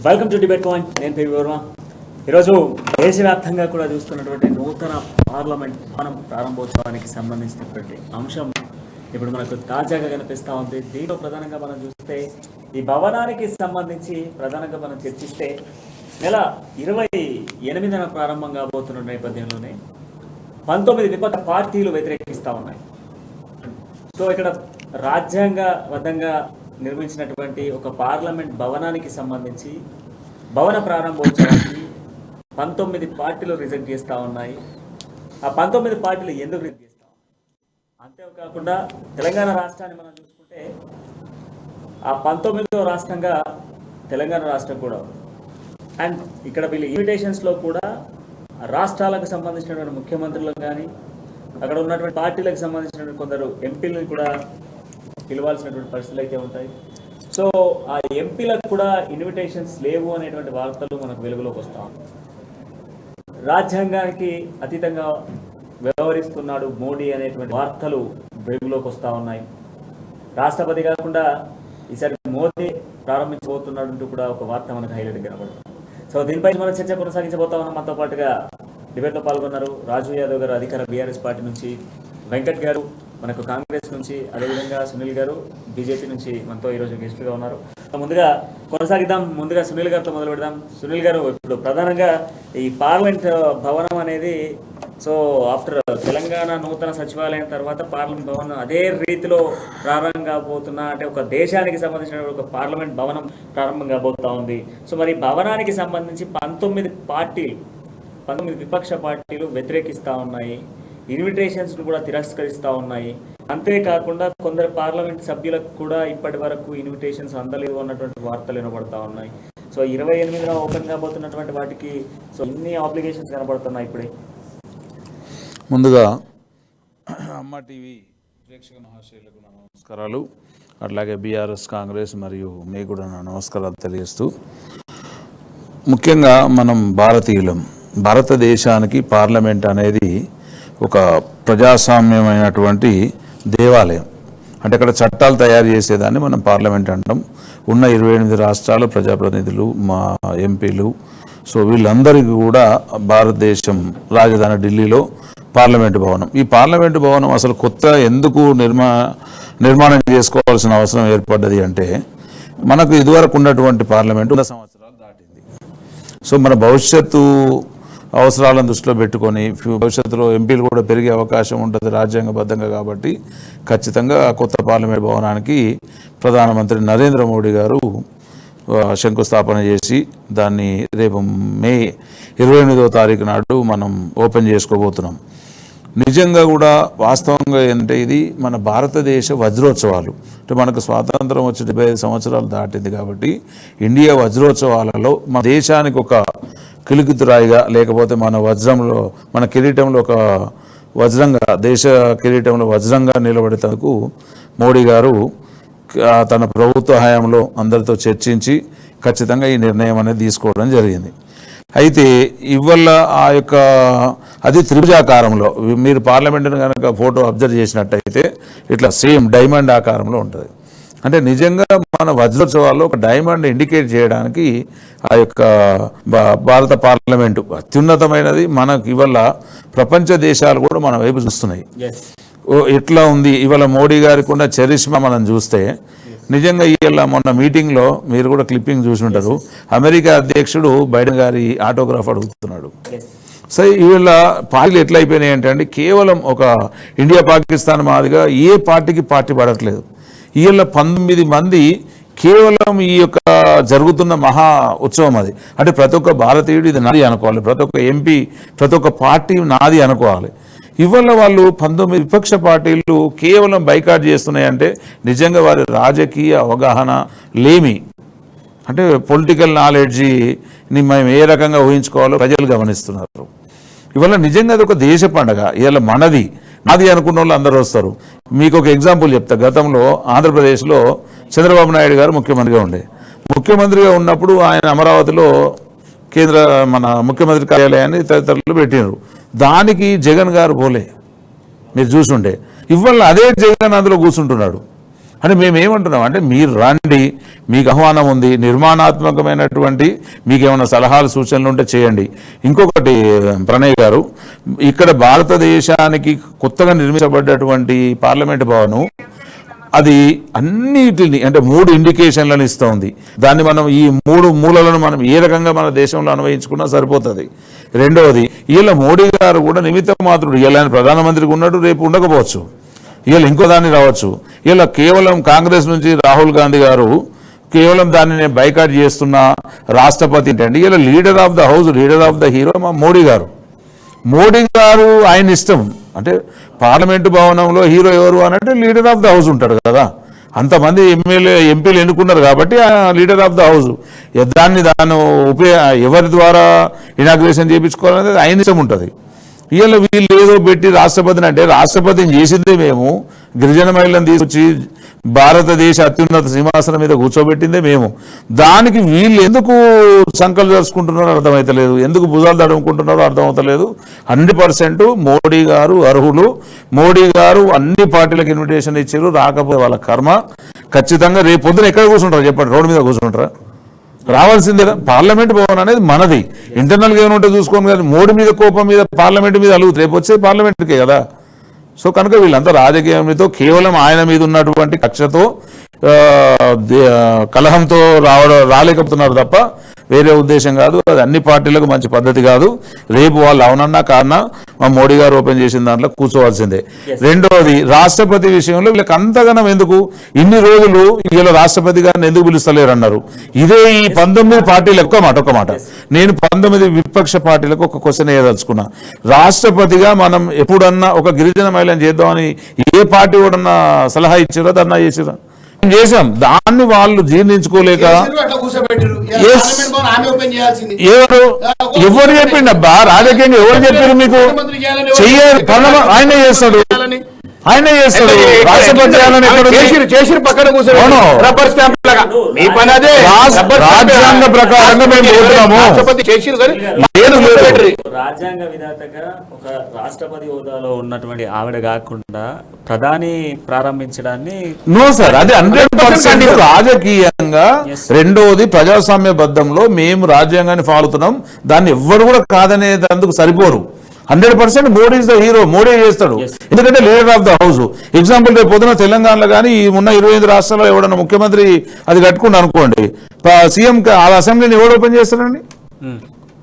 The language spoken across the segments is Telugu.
Welcome to debate point. నేను పేరు వర్మ. ఈరోజు దేశవ్యాప్తంగా కూడా చూస్తున్నటువంటి నూతన పార్లమెంట్ భవనం ప్రారంభోత్సవానికి సంబంధించినటువంటి అంశం ఇప్పుడు మనకు తాజాగా కనిపిస్తూ ఉంది. దీంట్లో ప్రధానంగా మనం చూస్తే ఈ భవనానికి సంబంధించి ప్రధానంగా మనం చర్చిస్తే నెల 28న ప్రారంభం కాబోతున్న నేపథ్యంలోనే 19 విపక్ష పార్టీలు వ్యతిరేకిస్తూ ఉన్నాయి. సో ఇక్కడ రాజ్యాంగబద్ధంగా నిర్మించినటువంటి ఒక పార్లమెంట్ భవనానికి సంబంధించి భవన ప్రారంభోత్సవానికి 19 పార్టీలు రిజెక్ట్ చేస్తూ ఉన్నాయి. ఆ 19 పార్టీలు ఎందుకు రిజెక్ట్ చేస్తూ ఉన్నాయి? అంతేకాకుండా తెలంగాణ రాష్ట్రాన్ని మనం చూసుకుంటే ఆ 19వ రాష్ట్రంగా తెలంగాణ రాష్ట్రం కూడా ఉంది. అండ్ ఇక్కడ వీళ్ళు ఇన్విటేషన్స్లో కూడా రాష్ట్రాలకు సంబంధించినటువంటి ముఖ్యమంత్రులకు కానీ అక్కడ ఉన్నటువంటి పార్టీలకు సంబంధించినటువంటి కొందరు ఎంపీలను కూడా పిలవాల్సినటువంటి పరిస్థితులు అయితే ఉంటాయి. సో ఆ ఎంపీలకు కూడా ఇన్విటేషన్స్ లేవు అనేటువంటి వార్తలు మనకు వెలుగులోకి వస్తాం. రాజ్యాంగానికి అతీతంగా వ్యవహరిస్తున్నాడు మోడీ అనేటువంటి వార్తలు వెలుగులోకి వస్తూ ఉన్నాయి. రాష్ట్రపతి కాకుండా ఈసారి మోదీ ప్రారంభించబోతున్నాడు అంటూ కూడా ఒక వార్త మనకు హైలైట్ కనబడుతుంది. సో దీనిపై మనం చర్చ కొనసాగించబోతా ఉన్నాం. మనతో పాటుగా డిబేట్లో పాల్గొన్నారు రాజు యాదవ్ గారు, అధికార బీఆర్ఎస్ పార్టీ నుంచి, వెంకట్ గారు మనకు కాంగ్రెస్ నుంచి, అదేవిధంగా సునీల్ గారు బీజేపీ నుంచి మనతో ఈరోజు గెస్ట్గా ఉన్నారు. ముందుగా కొనసాగిద్దాం. ముందుగా సునీల్ గారితో మొదలు పెడదాం. సునీల్ గారు, ఇప్పుడు ప్రధానంగా ఈ పార్లమెంట్ భవనం అనేది సో ఆఫ్టర్ తెలంగాణ నూతన సచివాలయం తర్వాత పార్లమెంట్ భవనం అదే రీతిలో ప్రారంభం కాబోతున్నా, అంటే ఒక దేశానికి సంబంధించిన ఒక పార్లమెంట్ భవనం ప్రారంభం కాబోతా ఉంది. సో మరి భవనానికి సంబంధించి 19 విపక్ష పార్టీలు వ్యతిరేకిస్తూ ఉన్నాయి, ఇన్విటేషన్స్ కూడా తిరస్కరిస్తూ ఉన్నాయి. అంతేకాకుండా కొందరు పార్లమెంట్ సభ్యులకు కూడా ఇప్పటి వరకు ఇన్విటేషన్స్ అందలేదు అన్నటువంటి వార్తలు వినబడతా ఉన్నాయి. సో 28న ఓపెన్ కాబోతున్నటువంటి వాటికి సో ఇన్ని ఆబ్లిగేషన్స్ కనబడుతున్నాయి. ఇప్పుడే ముందుగా అమ్మ టీవీ ప్రేక్షక మహాశయులకు నా నమస్కారాలు, అట్లాగే బీఆర్ఎస్, కాంగ్రెస్ మరియు మీకు కూడా నా నమస్కారాలు తెలియజేస్తూ, ముఖ్యంగా మనం భారతీయులం, భారతదేశానికి పార్లమెంట్ అనేది ఒక ప్రజాస్వామ్యమైనటువంటి దేవాలయం. అంటే అక్కడ చట్టాలు తయారు చేసేదాన్ని మనం పార్లమెంట్ అంటాం. ఉన్న 28 రాష్ట్రాల ప్రజాప్రతినిధులు, మా ఎంపీలు, సో వీళ్ళందరికీ కూడా భారతదేశం రాజధాని ఢిల్లీలో పార్లమెంటు భవనం. ఈ పార్లమెంటు భవనం అసలు కొత్త ఎందుకు నిర్మాణం చేసుకోవాల్సిన అవసరం ఏర్పడ్డది అంటే, మనకు ఇదివరకు ఉన్నటువంటి పార్లమెంటు 100 సంవత్సరాలు దాటింది. సో మన భవిష్యత్తు అవసరాలను దృష్టిలో పెట్టుకొని భవిష్యత్తులో ఎంపీలు కూడా పెరిగే అవకాశం ఉంటుంది రాజ్యాంగబద్ధంగా. కాబట్టి ఖచ్చితంగా కొత్త పార్లమెంట్ భవనానికి ప్రధానమంత్రి నరేంద్ర మోడీ గారు శంకుస్థాపన చేసి దాన్ని రేపు మే 28వ తారీఖు నాడు మనం ఓపెన్ చేసుకోబోతున్నాం. నిజంగా కూడా వాస్తవంగా ఏంటంటే ఇది మన భారతదేశ వజ్రోత్సవాలు. అంటే మనకు స్వాతంత్రం వచ్చి 75 సంవత్సరాలు దాటింది. కాబట్టి ఇండియా వజ్రోత్సవాలలో మన దేశానికి ఒక కిలికితురాయిగా, లేకపోతే మన వజ్రంలో, మన కిరీటంలో ఒక వజ్రంగా, దేశ కిరీటంలో వజ్రంగా నిలబడేందుకు మోడీ గారు తన ప్రభుత్వ హయాంలో అందరితో చర్చించి ఖచ్చితంగా ఈ నిర్ణయం అనేది తీసుకోవడం జరిగింది. అయితే ఇవల్ల ఆ యొక్క అది త్రిభుజాకారంలో, మీరు పార్లమెంటును కనుక ఫోటో అబ్జర్వ్ చేసినట్టయితే ఇట్లా సేమ్ డైమండ్ ఆకారంలో ఉంటుంది. అంటే నిజంగా మన వజ్రోత్సవాల్లో ఒక డైమండ్ ఇండికేట్ చేయడానికి ఆ యొక్క భారత పార్లమెంటు అత్యున్నతమైనది. మనకు ఇవల్ల ప్రపంచ దేశాలు కూడా మన వైపు చూస్తున్నాయి. ఎట్లా ఉంది ఇవాళ మోడీ గారికి ఉన్న చరిష్మా మనం చూస్తే, నిజంగా ఇవాళ మొన్న మీటింగ్లో మీరు కూడా క్లిప్పింగ్ చూసి ఉంటారు, అమెరికా అధ్యక్షుడు బైడెన్ గారి ఆటోగ్రాఫ్ అడుగుతున్నాడు. సో ఇవాళ పార్టీలు ఎట్లా అయిపోయినాయి అంటే కేవలం ఒక ఇండియా పాకిస్తాన్ మాదిరిగా ఏ పార్టీకి పార్టీ పడట్లేదు. ఇవాళ 19 మంది కేవలం ఈ యొక్క జరుగుతున్న మహా ఉత్సవం అది. అంటే ప్రతి ఒక్క భారతీయుడు ఇది నాది అనుకోవాలి, ప్రతి ఒక్క ఎంపీ, ప్రతి ఒక్క పార్టీ నాది అనుకోవాలి. ఇవాళ వాళ్ళు 19 విపక్ష పార్టీలు కేవలం బైకాట్ చేస్తున్నాయంటే నిజంగా వారి రాజకీయ అవగాహన లేమి, అంటే పొలిటికల్ నాలెడ్జిని మేము ఏ రకంగా ఊహించుకోవాలో ప్రజలు గమనిస్తున్నారు. ఇవాళ నిజంగా అది ఒక దేశ పండగ. ఇవాళ మనది నాది అనుకున్న వాళ్ళు అందరూ వస్తారు. మీకు ఒక ఎగ్జాంపుల్ చెప్తా. గతంలో ఆంధ్రప్రదేశ్లో చంద్రబాబు నాయుడు గారు ముఖ్యమంత్రిగా ఉన్నప్పుడు ఆయన అమరావతిలో మన ముఖ్యమంత్రి కార్యాలయాన్ని తదితరులు పెట్టినారు. దానికి జగన్ గారు పోలే, మీరు చూసుంటే. ఇవాళ అదే జగన్ అందులో కూర్చుంటున్నాడు. అంటే మేమేమంటున్నాం అంటే మీరు రండి, మీకు ఆహ్వానం ఉంది, నిర్మాణాత్మకమైనటువంటి మీకు ఏమైనా సలహాలు సూచనలు ఉంటే చేయండి. ఇంకొకటి ప్రణయ్ గారు, ఇక్కడ భారతదేశానికి కొత్తగా నిర్మించబడ్డటువంటి పార్లమెంటు భవనం అది అన్నిటిని అంటే 3 ఇండికేషన్లను ఇస్తుంది. దాన్ని మనం ఈ 3 మూలలను మనం ఏ రకంగా మన దేశంలో అన్వయించుకున్నా సరిపోతుంది. రెండవది, ఇలా మోడీ గారు కూడా నిమిత్త మాత్రుడు. ఇలా ప్రధానమంత్రికి ఉన్నాడు, రేపు ఉండకపోవచ్చు, ఇలా ఇంకో దాన్ని రావచ్చు. ఇలా కేవలం కాంగ్రెస్ నుంచి రాహుల్ గాంధీ గారు కేవలం దాన్ని నేను బైకాట్ చేస్తున్నా, రాష్ట్రపతి ఏంటండి, ఇలా leader of the house, leader of the hero మా మోడీ గారు. మోడీ గారు ఆయన ఇష్టం. అంటే పార్లమెంటు భవనంలో హీరో ఎవరు అని అంటే లీడర్ ఆఫ్ ద హౌస్ ఉంటాడు కదా. అంతమంది ఎంపీలు ఎన్నుకున్నారు కాబట్టి లీడర్ ఆఫ్ ద హౌస్. దాన్ని ఎవరి ద్వారా ఇనాగ్రేషన్ చేయించుకోవాలనేది ఆయన ఇష్టం ఉంటుంది. ఇవాళ వీళ్ళు ఏదో పెట్టి రాష్ట్రపతిని అంటే రాష్ట్రపతిని చేసిందే మేము, గిరిజన మహిళలను తీసుకొచ్చి భారతదేశ అత్యున్నత సింహాసనం మీద కూర్చోబెట్టిందే మేము. దానికి వీళ్ళు ఎందుకు సంకలు జరుచుకుంటున్నారో అర్థమవుతలేదు, ఎందుకు భుజాలు తడుముకుంటున్నారో అర్థమవుతలేదు. 100% మోడీ గారు అర్హులు. మోడీ గారు అన్ని పార్టీలకు ఇన్విటేషన్ ఇచ్చారు, రాకపోతే వాళ్ళ కర్మ. ఖచ్చితంగా రేపు పొద్దున ఎక్కడ కూర్చుంటారు చెప్పండి, రోడ్డు మీద కూర్చుంటారా? రావాల్సిందే. పార్లమెంట్ భవన్ అనేది మనది. ఇంటర్నల్గా ఏమంటే చూసుకోండి కదా. మోడీ మీద కోపం మీద పార్లమెంట్ మీద అలుగుతుంది, రేపు వచ్చేది పార్లమెంట్కే కదా. సో కనుక వీళ్ళంతా రాజకీయంతో కేవలం ఆయన మీద ఉన్నటువంటి కక్షతో కలహంతో రాలేకపోతున్నారు తప్ప వేరే ఉద్దేశం కాదు. అది అన్ని పార్టీలకు మంచి పద్ధతి కాదు. రేపు వాళ్ళు అవునన్నా కారణం మా మోడీ గారు ఓపెన్ చేసిన దాంట్లో కూర్చోవాల్సిందే. రెండవది, రాష్ట్రపతి విషయంలో వీళ్ళకి అంతగానం ఎందుకు ఇన్ని రోజులు వీళ్ళ రాష్ట్రపతి గారిని ఎందుకు పిలుస్తలేరు అన్నారు. ఇదే ఈ 19 పార్టీలకు ఒక మాట నేను 19 విపక్ష పార్టీలకు ఒక క్వశ్చన్ వేయదలుచుకున్నా. రాష్ట్రపతిగా మనం ఎప్పుడన్నా ఒక గిరిజన మహిళను చేద్దామని ఏ పార్టీ కూడా సలహా ఇచ్చారో ధర్నా చేసిరా? చేశాం. దాన్ని వాళ్ళు జీర్ణించుకోలేక ఎవరు చెప్పిండు అబ్బా రాజకీయంగా ఎవరు చెప్పారు మీకు? చెయ్యాలి, ఆయన చేస్తాడు, ఆయన చేస్తాడు. రాష్ట్రపతి రాజ్యాంగ ప్రకారంగా మేము పోతున్నాము. రాజ్యాంగ విధాతగా ఒక రాష్ట్రపతి హోదాలో ఉన్నటువంటి ఆవిడ కాకుండా ప్రధాని ప్రారంభించడాన్ని నో సార్, అది 100% రాజకీయంగా. రెండవది, ప్రజాస్వామ్యబద్ధంలో మేము రాజ్యాంగాన్ని ఫాలో అవుతున్నాం, దాన్ని ఎవ్వరు కూడా కాదనేందుకు సరిపోరు. 100% Modi is the hero, Modi చేస్తాడు. ఎందుకంటే leader of the house. Example, రేపు పొద్దున తెలంగాణలో కానీ ఈ ఉన్న 25 రాష్ట్రాల్లో ఎవడన్నా ముఖ్యమంత్రి అది కట్టుకుంటూ అనుకోండి, సీఎం ఆ అసెంబ్లీని ఎవడు ఓపెన్ చేస్తాడండి?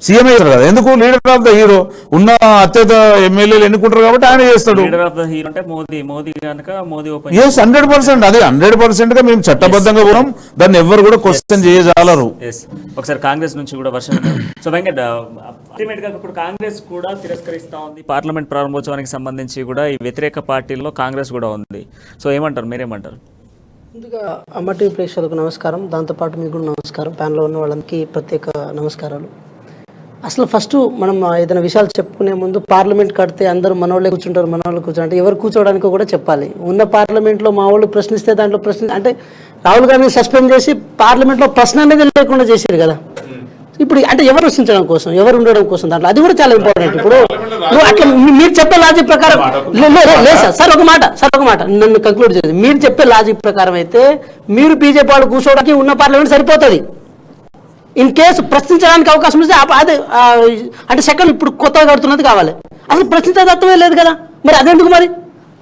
సీఎం చేస్తారు కదా. ఎందుకు? Leader of the hero. ఉన్న అత్యత ఎమ్మెల్యేలు ఎన్నుకుంటారు కాబట్టి ఆయన చేస్తాడు. ఎస్, 100%. అది 100% గా మేము చట్టబద్ధంగా పోవడం, దాన్ని ఎవరు కూడా క్వశ్చన్ చేయజాలరు. ఒకసారి కాంగ్రెస్ నుంచి కూడా వర్షం. సో వెంకట్, అల్టిమేట్ గా ఇప్పుడు కాంగ్రెస్ కూడా తిరస్కరిస్తా ఉంది. పార్లమెంట్ ప్రారంభోత్సవానికి సంబంధించి కూడా ఈ వ్యతిరేక పార్టీల్లో కాంగ్రెస్ కూడా ఉంది. సో ఏమంటారు, మీరేమంటారు? ముందుగా అమ్మటి ప్రేక్షకులకు నమస్కారం, దాంతోపాటు మీకు కూడా నమస్కారం, ప్యానల్లో ఉన్న వాళ్ళకి ప్రత్యేక నమస్కారాలు. అసలు ఫస్ట్ మనం ఏదైనా విషయాలు చెప్పుకునే ముందు పార్లమెంట్ కడితే అందరూ మనోళ్ళే కూర్చుంటారు, మనోళ్ళు కూర్చుంటారు, ఎవరు కూర్చోవడానికి కూడా చెప్పాలి. ఉన్న పార్లమెంట్లో మా వాళ్ళు ప్రశ్నిస్తే దాంట్లో అంటే రాహుల్ గాంధీ సస్పెండ్ చేసి పార్లమెంట్లో ప్రశ్న అనేది లేకుండా చేశారు కదా. ఇప్పుడు అంటే ఎవరు ప్రశ్నించడం కోసం, ఎవరు ఉండడం కోసం దాంట్లో, అది కూడా చాలా ఇంపార్టెంట్. ఇప్పుడు అట్లా మీరు చెప్పే లాజిక్ ప్రకారం లేదు సార్ ఒక మాట నన్ను కంక్లూడ్ చేయండి. మీరు చెప్పే లాజిక్ ప్రకారం అయితే మీరు బీజేపీ వాళ్ళు కూర్చోవడానికి ఉన్న పార్లమెంట్ సరిపోతుంది. ఇన్ కేసు ప్రశ్నించడానికి అవకాశం ఇస్తే అదే అంటే సెకండ్ ఇప్పుడు కొత్తగా కడుతున్నది కావాలి. అసలు ప్రశ్నించే తత్వమే లేదు కదా, మరి అదెందుకు? మరి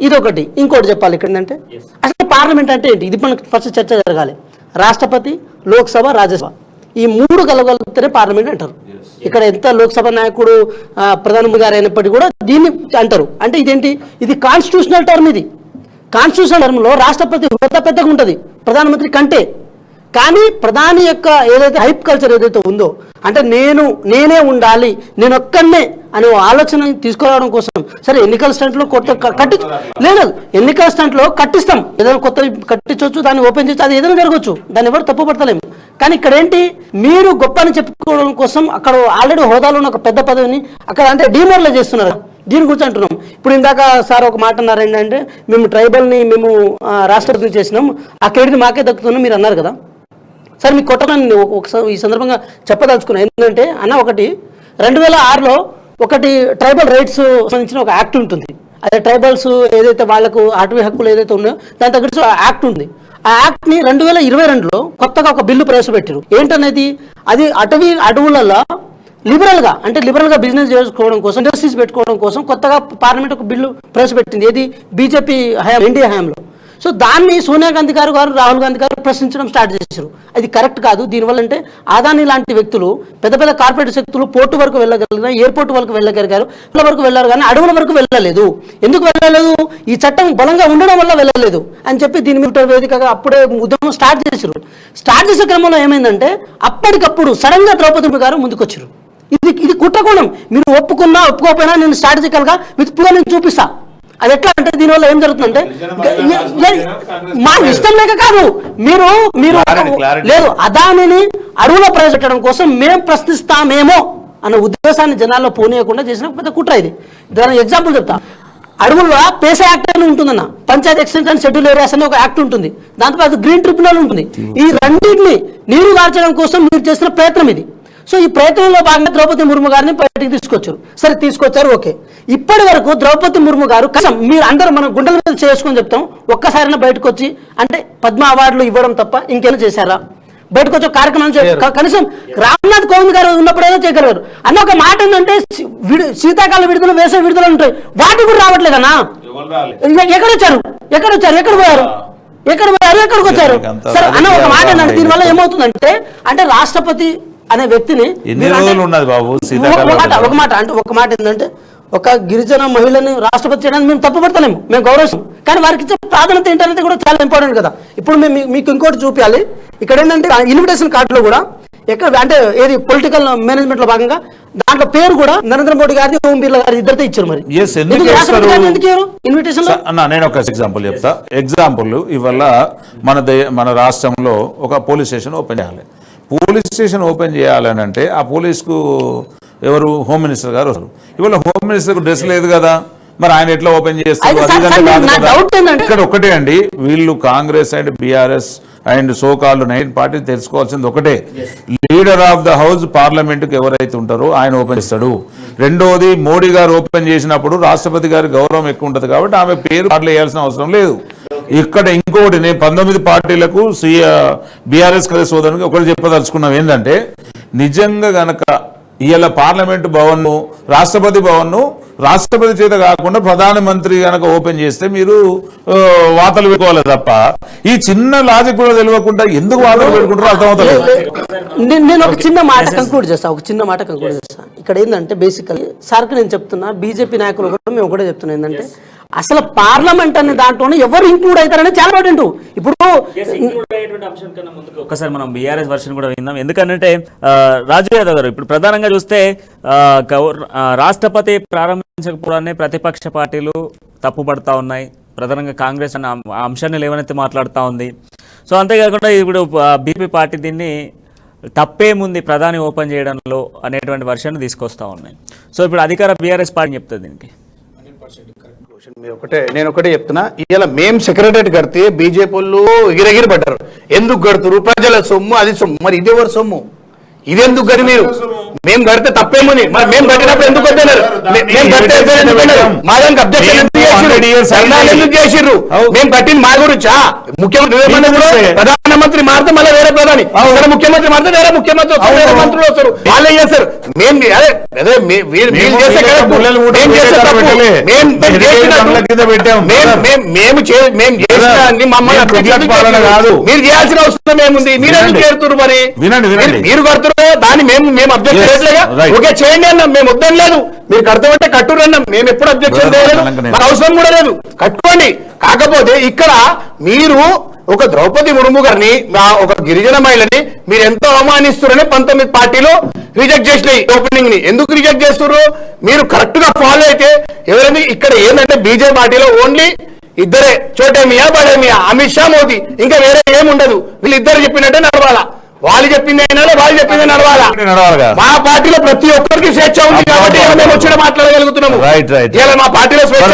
ఇదొకటి. ఇంకోటి చెప్పాలి ఇక్కడ ఏంటంటే అసలు పార్లమెంట్ అంటే ఏంటి, ఇది మనకు ఫస్ట్ చర్చ జరగాలి. రాష్ట్రపతి, లోక్సభ, రాజ్యసభ, ఈ 3 కలగలిగితేనే పార్లమెంట్ అంటారు. ఇక్కడ ఎంత లోక్సభ నాయకుడు ప్రధానమంత్రి గారు అయినప్పటికీ కూడా దీన్ని అంటారు. అంటే ఇదేంటి, ఇది కాన్స్టిట్యూషనల్ టర్మ్. ఇది కాన్స్టిట్యూషనల్ టర్మ్లో రాష్ట్రపతి హోదా పెద్దగా ఉంటుంది ప్రధానమంత్రి కంటే. కానీ ప్రధాని యొక్క ఏదైతే హైప్ కల్చర్ ఏదైతే ఉందో, అంటే నేనే ఉండాలి, నేను ఒక్కనే అనే ఆలోచన తీసుకురావడం కోసం, సరే ఎన్నికల స్టంట్లో లేదు, ఎన్నికల స్టంట్లో కట్టిస్తాం, ఏదైనా కొత్త కట్టించవచ్చు, దాన్ని ఓపెన్ చేయొచ్చు, అది ఏదైనా జరగవచ్చు, దాన్ని ఎవరు తప్పు పడతలేము. కానీ ఇక్కడ ఏంటి, మీరు గొప్ప అని చెప్పుకోవడం కోసం అక్కడ ఆల్రెడీ హోదాలో ఉన్న ఒక పెద్ద పదవిని అక్కడ అంటే డిమోరలైజ్ చేస్తున్నారు. దీని గురించి అంటున్నాం. ఇప్పుడు ఇందాక సార్ ఒక మాట అన్నారు ఏంటంటే మేము ట్రైబల్ని మేము రాష్ట్రపతి చేసినాం, ఆ క్రెడిట్ మాకే దక్కుతున్నాం మీరు అన్నారు కదా. సార్ మీకు కొట్టడానికి ఒకసారి ఈ సందర్భంగా చెప్పదలుచుకున్నాను. ఏంటంటే అన్న, ఒకటి 2006లో ఒకటి ట్రైబల్ రైట్స్ సంబంధించిన ఒక యాక్ట్ ఉంటుంది. అదే ట్రైబల్స్ ఏదైతే వాళ్ళకు అటవీ హక్కులు ఏదైతే ఉన్నాయో దాని తగ్గట్టు యాక్ట్ ఉంది. ఆ యాక్ట్ని 2022లో కొత్తగా ఒక బిల్లు ప్రవేశపెట్టారు. ఏంటనేది అది అడవులలో లిబరల్గా బిజినెస్ చేసుకోవడం కోసం, ఇండస్ట్రీస్ పెట్టుకోవడం కోసం కొత్తగా పార్లమెంట్ ఒక బిల్లు ప్రవేశపెట్టింది. ఏది బీజేపీ ఎన్డీఏ హయాంలో. సో దాన్ని సోనియా గాంధీ గారు రాహుల్ గాంధీ గారు ప్రశ్నించడం స్టార్ట్ చేశారు. అది కరెక్ట్ కాదు. దీనివల్ల అంటే అదానీ లాంటి వ్యక్తులు, పెద్ద పెద్ద కార్పొరేట్ శక్తులు పోర్టు వరకు వెళ్ళగలిగిన, ఎయిర్పోర్ట్ వరకు వెళ్ళగలిగారు, వరకు వెళ్ళారు, కానీ అడవుల వరకు వెళ్ళలేదు. ఎందుకు వెళ్ళలేదు? ఈ చట్టం బలంగా ఉండడం వల్ల వెళ్ళలేదు అని చెప్పి దీని మీద వేదికగా అప్పుడే ఉద్యమం స్టార్ట్ చేశారు. స్టార్ట్ చేసే క్రమంలో ఏమైందంటే అప్పటికప్పుడు సడన్ గా ద్రౌపది గారు ముందుకొచ్చారు. ఇది కుట్రకోణం. మీరు ఒప్పుకున్నా ఒప్పుకోకపోయినా నేను స్ట్రాటజికల్గా విత్ ప్రూఫ్ నేను చూపిస్తా. అది ఎట్లా అంటే దీనివల్ల ఏం జరుగుతుందంటే మా ఇష్టం లేక కాదు, మీరు లేదు అదానిని అడవులో ప్రవేశపెట్టడం కోసం మేము ప్రశ్నిస్తామేమో అన్న ఉద్దేశాన్ని జనాల్లో పోనీయకుండా చేసిన పెద్ద కుట్ర ఇది. దాని ఎగ్జాంపుల్ చెప్తా. అడవుల్లో పేసా యాక్ట్ అని ఉంటుందన్న, పంచాయత్ ఎక్స్టెన్షన్ షెడ్యూల్ ఏరియాస్ అని ఒక యాక్ట్ ఉంటుంది. దాంతో అది గ్రీన్ ట్రిబ్యునల్ ఉంటుంది. ఈ రెండింటిని నీరు దాల్చడం కోసం మీరు చేసిన ప్రయత్నం ఇది. సో ఈ ప్రయత్నంలో భాగంగా ద్రౌపది ముర్ము గారిని బయటికి తీసుకొచ్చారు. సరే తీసుకొచ్చారు, ఓకే. ఇప్పటి వరకు ద్రౌపది ముర్ము గారు కనీసం మీరు అందరూ మనం గుండెల మీద చేసుకొని చెప్తాం, ఒక్కసారైనా బయటకు వచ్చి అంటే పద్మ అవార్డులు ఇవ్వడం తప్ప ఇంకేమైనా చేశారా? బయటకు వచ్చే కార్యక్రమం కనీసం రామ్నాథ్ కోవింద్ గారు ఉన్నప్పుడైనా చేయగలరు అన్న ఒక మాట ఏంటంటే శీతాకాల విడుదల, వేసవి విడుదల ఉంటాయి, వాటి కూడా రావట్లేదన్నా. ఎక్కడొచ్చారు? ఎక్కడ పోయారు? ఎక్కడికి వచ్చారు? సరే అన్న ఒక మాట ఏంటంటే దీనివల్ల ఏమవుతుందంటే అంటే రాష్ట్రపతి అనే వ్యక్తిని ఒక మాట ఏంటంటే ఒక గిరిజన మహిళని రాష్ట్రపతి చేయడానికి మేము తప్పుపడతలేము, మేము గౌరవిస్తాం. కానీ వారికి ఇచ్చే ప్రాధాన్యత ఏంటనేది కూడా చాలా ఇంపార్టెంట్ కదా. ఇప్పుడు మేము మీకు ఇంకోటి చూపించాలి. ఇక్కడ ఏంటంటే ఇన్విటేషన్ కార్డులో కూడా ఎక్కడ అంటే ఏది పొలిటికల్ మేనేజ్మెంట్ లో భాగంగా దాంట్లో పేరు కూడా నరేంద్ర మోడీ గారిది, ఓం బిర్లా గారి ఇద్దరితో ఇచ్చారు. మరి ఇన్విటేషన్ నేను ఒక ఎగ్జాంపుల్ చెప్తా. ఎగ్జాంపుల్ ఇవాళ మన రాష్ట్రంలో ఒక పోలీస్ స్టేషన్ ఓపెన్ చేయాలి. పోలీస్ స్టేషన్ ఓపెన్ చేయాలని అంటే ఆ పోలీస్కు ఎవరు? హోమ్ మినిస్టర్ గారు వస్తారు. ఇవాళ హోమ్ మినిస్టర్కు డ్రెస్ లేదు కదా, మరి ఆయన ఎట్లా ఓపెన్ చేస్తారు? ఇక్కడ ఒకటే అండి, వీళ్ళు Congress and BRS and so called 9 పార్టీలు తెలుసుకోవాల్సింది ఒకటే, లీడర్ ఆఫ్ ద హౌస్ పార్లమెంట్కి ఎవరైతే ఉంటారో ఆయన ఓపెన్ చేస్తాడు. రెండోది, మోడీ గారు ఓపెన్ చేసినప్పుడు రాష్ట్రపతి గారి గౌరవం ఎక్కువ ఉంటుంది కాబట్టి ఆమె పేరు పాటలు వేయాల్సిన అవసరం లేదు. ఇక్కడ ఇంకోటి, నేను 19 పార్టీలకు బీఆర్ఎస్ సోదరునికి ఒకటి చెప్పదలుచుకున్నాం ఏంటంటే, నిజంగా గనక ఇవాళ పార్లమెంటు భవన్ను, రాష్ట్రపతి భవన్ను రాష్ట్రపతి చేత కాకుండా ప్రధానమంత్రి గనక ఓపెన్ చేస్తే మీరు వార్తలు పెట్టుకోవాలి తప్ప ఈ చిన్న లాజిక్ కూడా తెలియకుండా ఎందుకు వార్తలు పెట్టుకుంటారో అర్థమవుతుంది. నేను ఒక చిన్న మాట కంక్లూడ్ చేస్తా. ఇక్కడ ఏంటంటే బేసికలీ సార్కి నేను చెప్తున్నా, బీజేపీ నాయకులు కూడా మేము ఒకటే చెప్తున్నా ఏంటంటే అసలు పార్లమెంట్ అనే దాంట్లోనే ఎవరు ఇంక్లూడ్ అవుతారనే చాలా ఇంపార్టెంట్. ఇప్పుడు అంశం కన్నా ముందుకు ఒకసారి మనం బీఆర్ఎస్ వర్షన్ కూడా విందాం. ఎందుకంటే రాజు యాదవ్ గారు ఇప్పుడు ప్రధానంగా చూస్తే రాష్ట్రపతి ప్రారంభించకపోవడాన్ని ప్రతిపక్ష పార్టీలు తప్పుపడతా ఉన్నాయి. ప్రధానంగా కాంగ్రెస్ అన్న అంశాన్ని లేవనెత్తి మాట్లాడుతూ ఉంది. సో అంతేకాకుండా ఇప్పుడు బీపీ పార్టీ దీన్ని తప్పేముంది ప్రధాని ఓపెన్ చేయడంలో అనేటువంటి వర్షన్ తీసుకొస్తా ఉన్నాయి. సో ఇప్పుడు అధికార బీఆర్ఎస్ పార్టీ చెప్తుంది దీనికి. నేను ఒకటే చెప్తున్నా, ఇలా మేము సెక్రటరీ కడితే బీజేపీ వాళ్ళు ఎగిరెగిరి పడ్డారు. ఎందుకు కడుతురు? ప్రజల సొమ్ము, అది సొమ్ము. మరి ఇది ఎవరు సొమ్ము? ఇదెందుకు గడి? మీరు మేము కడితే తప్పేమని, మరి మేము కట్టినప్పుడు ఎందుకు కట్టినారు? మా దానికి అబ్జెక్షన్ ఎందుకు చేసిర్రు? మేము కట్టింది మా గురించా? ముఖ్యమంత్రి ప్రధానమంత్రి మారితే మళ్ళీ వేరే ప్రధాని, ముఖ్యమంత్రి మారితే వేరే ముఖ్యమంత్రి వస్తారు, వేరే మంత్రులు వస్తారు, వాళ్ళే చేస్తారు. మేము మీరు చేయాల్సిన అవసరం ఏముంది? మీరు ఎందుకు చేరుతున్నారు? మరి మీరు కడుతున్నారు దాన్ని మేము అబ్జెక్ట్ చేయట్లేగా. ఓకే చేయండి అన్నాం, మేము వద్దని లేదు. మీరు కడతామంటే కట్టురు అన్నాం, మేము ఎప్పుడు అబ్జెక్షన్ చేయలేదు, మన అవసరం కూడా లేదు, కట్టుకోండి. కాకపోతే ఇక్కడ మీరు ఒక ద్రౌపది ముర్ము గారిని, ఒక గిరిజన మహిళని మీరు ఎంతో అవమానిస్తున్నారని 19 పార్టీలు రిజెక్ట్ చేసినాయి ఓపెనింగ్ ని. ఎందుకు రిజెక్ట్ చేస్తున్నారు? మీరు కరెక్ట్ గా ఫాలో అయితే ఎవరైనా ఇక్కడ ఏంటంటే బీజేపీ పార్టీలో ఓన్లీ ఇద్దరే, చోటేమియా బడేమియా, అమిత్ షా మోదీ, ఇంకా వేరే ఏముండదు. వీళ్ళిద్దరు చెప్పినట్టే నడవాలా, వాళ్ళు చెప్పింది అయినా వాళ్ళు చెప్పింది నడవాలా. మా పార్టీలో ప్రతి ఒక్కరికి స్వేచ్ఛ ఉంది కాబట్టి మేము వచ్చి మాట్లాడగలుగుతున్నాము. ఇలా మా పార్టీలో స్వేచ్ఛ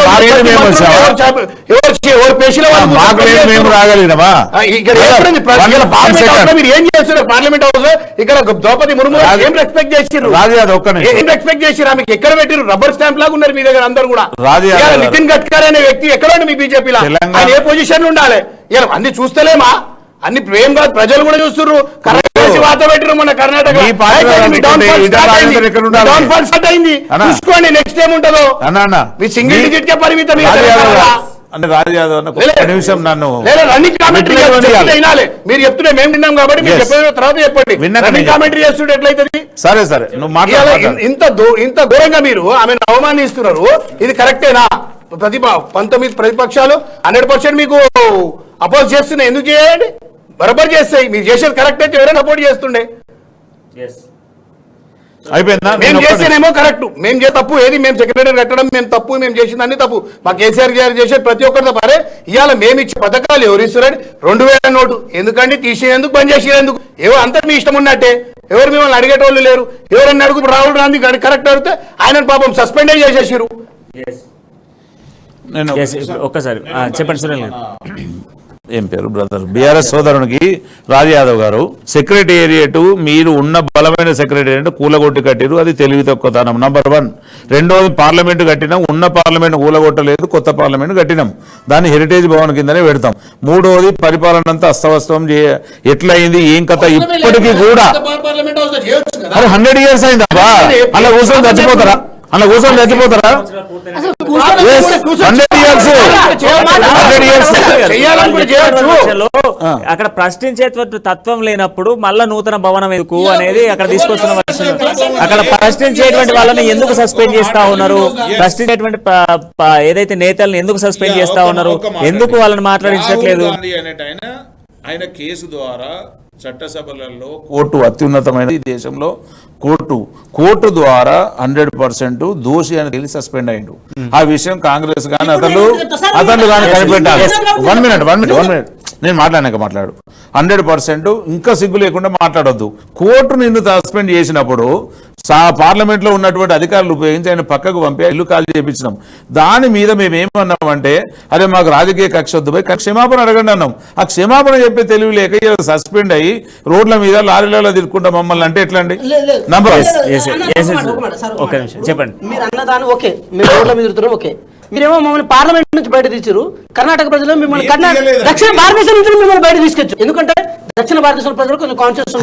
మీరు ఏం చేస్తున్నారు? పార్లమెంట్ హౌస్ ఇక్కడ ద్రౌపది ముర్ము ఏం రెస్పెక్ట్ చేసిర్రు? ఏం రెస్పెక్ట్ చేసిర్రు? ఆమెకి ఎక్కడ పెట్టిరు? రబ్బర్ స్టాంప్ లాగా ఉన్నారు మీ దగ్గర అందరు కూడా. నితిన్ గడ్కరీ అనే వ్యక్తి ఎక్కడ మీ బీజేపీలో ఆయన ఏ పొజిషన్ లో ఉండాలి? ఇలా అన్ని చూస్తలేమా? అన్ని ప్రేమ కాదు, ప్రజలు కూడా చూస్తున్నారు. కరెక్ట్ వాత పెట్టిరు మన కర్ణాటక. చూసుకోండి నెక్స్ట్ ఏం ఉంటుందో. మీ సింగిల్ డిజిట్ కే పరిమితం. అంటే రాజు యాదవ్ నిమిషం నన్ను రన్నింగ్ కామెంటరీ వినాలి. మీరు చెప్తుంటే మేము విన్నాం కాబట్టి మీరు చెప్పిన తర్వాత చెప్పండి. రన్నింగ్ కామెంటరీ చేస్తుంటే ఎట్లయితుంది? సరే సరే నువ్వు మాట్లాడాలి. ఇంత ఘోరంగా మీరు ఆమెను అవమానిస్తున్నారు. ఇది కరెక్టేనా? 19 ప్రతిపక్షాలు 100% మీకు అపోజ్ చేస్తున్నాయి. ఎందుకు చేయండి? బరాబర్ చేస్తాయి. మీరు చేసేది కరెక్ట్ అయితే ఎవరైనా సపోర్ట్ చేస్తుండే. అయిపోయిందా? మేము చేస్తేనేమో కరెక్ట్, మేము చేసే తప్పు ఏది? మేము సెక్రటరీ కట్టడం మేము తప్పు, మేము చేసింది అన్ని తప్పు. మా కేసీఆర్ గారు చేసేది ప్రతి ఒక్కరి తప్ప. అరే ఇవాళ మేము ఇచ్చే పథకాలు ఎవరు ఇస్తున్నారని 2000 నోటు ఎందుకంటే తీసేందుకు బంద్ చేసేందుకు ఎవరు అంతా మీ ఇష్టం ఉన్నట్టే. ఎవరు మిమ్మల్ని అడిగేటోళ్ళు లేరు. ఎవరన్నా అడుగు రాహుల్ గాంధీ కరెక్ట్ అడిగితే ఆయన పాపం సస్పెండ్ చేసేసారు. నేను ఒక్కసారి చెప్పండి సునీల్ గారు. ఏం పేరు బ్రదర్ బీఆర్ఎస్ సోదరునికి రాజు యాదవ్ గారు, సెక్రటేరియట్ మీరు ఉన్న బలమైన సెక్రటేరియట్ కూలగొట్టి కట్టిరు, అది తెలివి తక్కువతనం నంబర్ 1. రెండోది పార్లమెంట్ కట్టినాం, ఉన్న పార్లమెంట్ కూలగొట్టలేదు, కొత్త పార్లమెంట్ కట్టినాం, దాన్ని హెరిటేజ్ భవన్ కిందనే పెడతాం. మూడోది పరిపాలన అంతా అస్తవస్తం ఎట్లయింది ఏం కథ ఇప్పటికీ కూడా 100 years అయిందా? అలా కూర్చొని చచ్చిపోతారా? అలా కూర్చొని చచ్చిపోతారా? అక్కడ ప్రశ్నించే తత్వం లేనప్పుడు మళ్ళా నూతన భవనం ఎందుకు అనేది అక్కడ తీసుకొస్తున్న వర్షం. అక్కడ ప్రశ్నించేటువంటి వాళ్ళని ఎందుకు సస్పెండ్ చేస్తా ఉన్నారు? ప్రశ్నించేటువంటి ఏదైతే నేతలను ఎందుకు సస్పెండ్ చేస్తా ఉన్నారు? ఎందుకు వాళ్ళని మాట్లాడించట్లేదు? ఆయన కేసు ద్వారా చట్టసభలలో కోర్టు అత్యున్నతమైన ఈ దేశంలో కోర్టు ద్వారా 100% దోషి అని తెలిసి సస్పెండ్ అయ్యిండు. ఆ విషయం కాంగ్రెస్ కానీ అతను కానీ కనిపెట్టాలి. 1 minute నేను మాట్లాడు. 100% ఇంకా సిగ్గు లేకుండా మాట్లాడొద్దు. కోర్టు నిన్ను సస్పెండ్ చేసినప్పుడు పార్లమెంట్ లో ఉన్నటువంటి అధికారులు ఉపయోగించి ఆయన పక్కకు పంపి ఇల్లు ఖాళీ చేయించినాం. దాని మీద మేము ఏమన్నామంటే అరే మాకు రాజకీయ కక్ష వద్దు పోయి క్షమాపణ అడగండి అన్నాం. ఆ క్షమాపణ చెప్పే తెలివి లేక సస్పెండ్ అయ్యి రోడ్ల మీద లారీలలో తిరుగుకుంటాం మమ్మల్ని అంటే ఎట్లా అండి? చెప్పండి. మీరు అన్నదాన్ని ఓకే, మీరు రోడ్ల మీద తిరుగుతున్నారు ఓకే. మీరేమో మమ్మల్ని పార్లమెంట్ నుంచి బయట తీసారు. కర్ణాటక ప్రజలు మిమ్మల్ని దక్షిణ భారతదేశం నుంచి మిమ్మల్ని బయట తీసుకొచ్చు. ఎందుకంటే దక్షిణ భారతదేశం ప్రజలు కొంచెం కాన్షియస్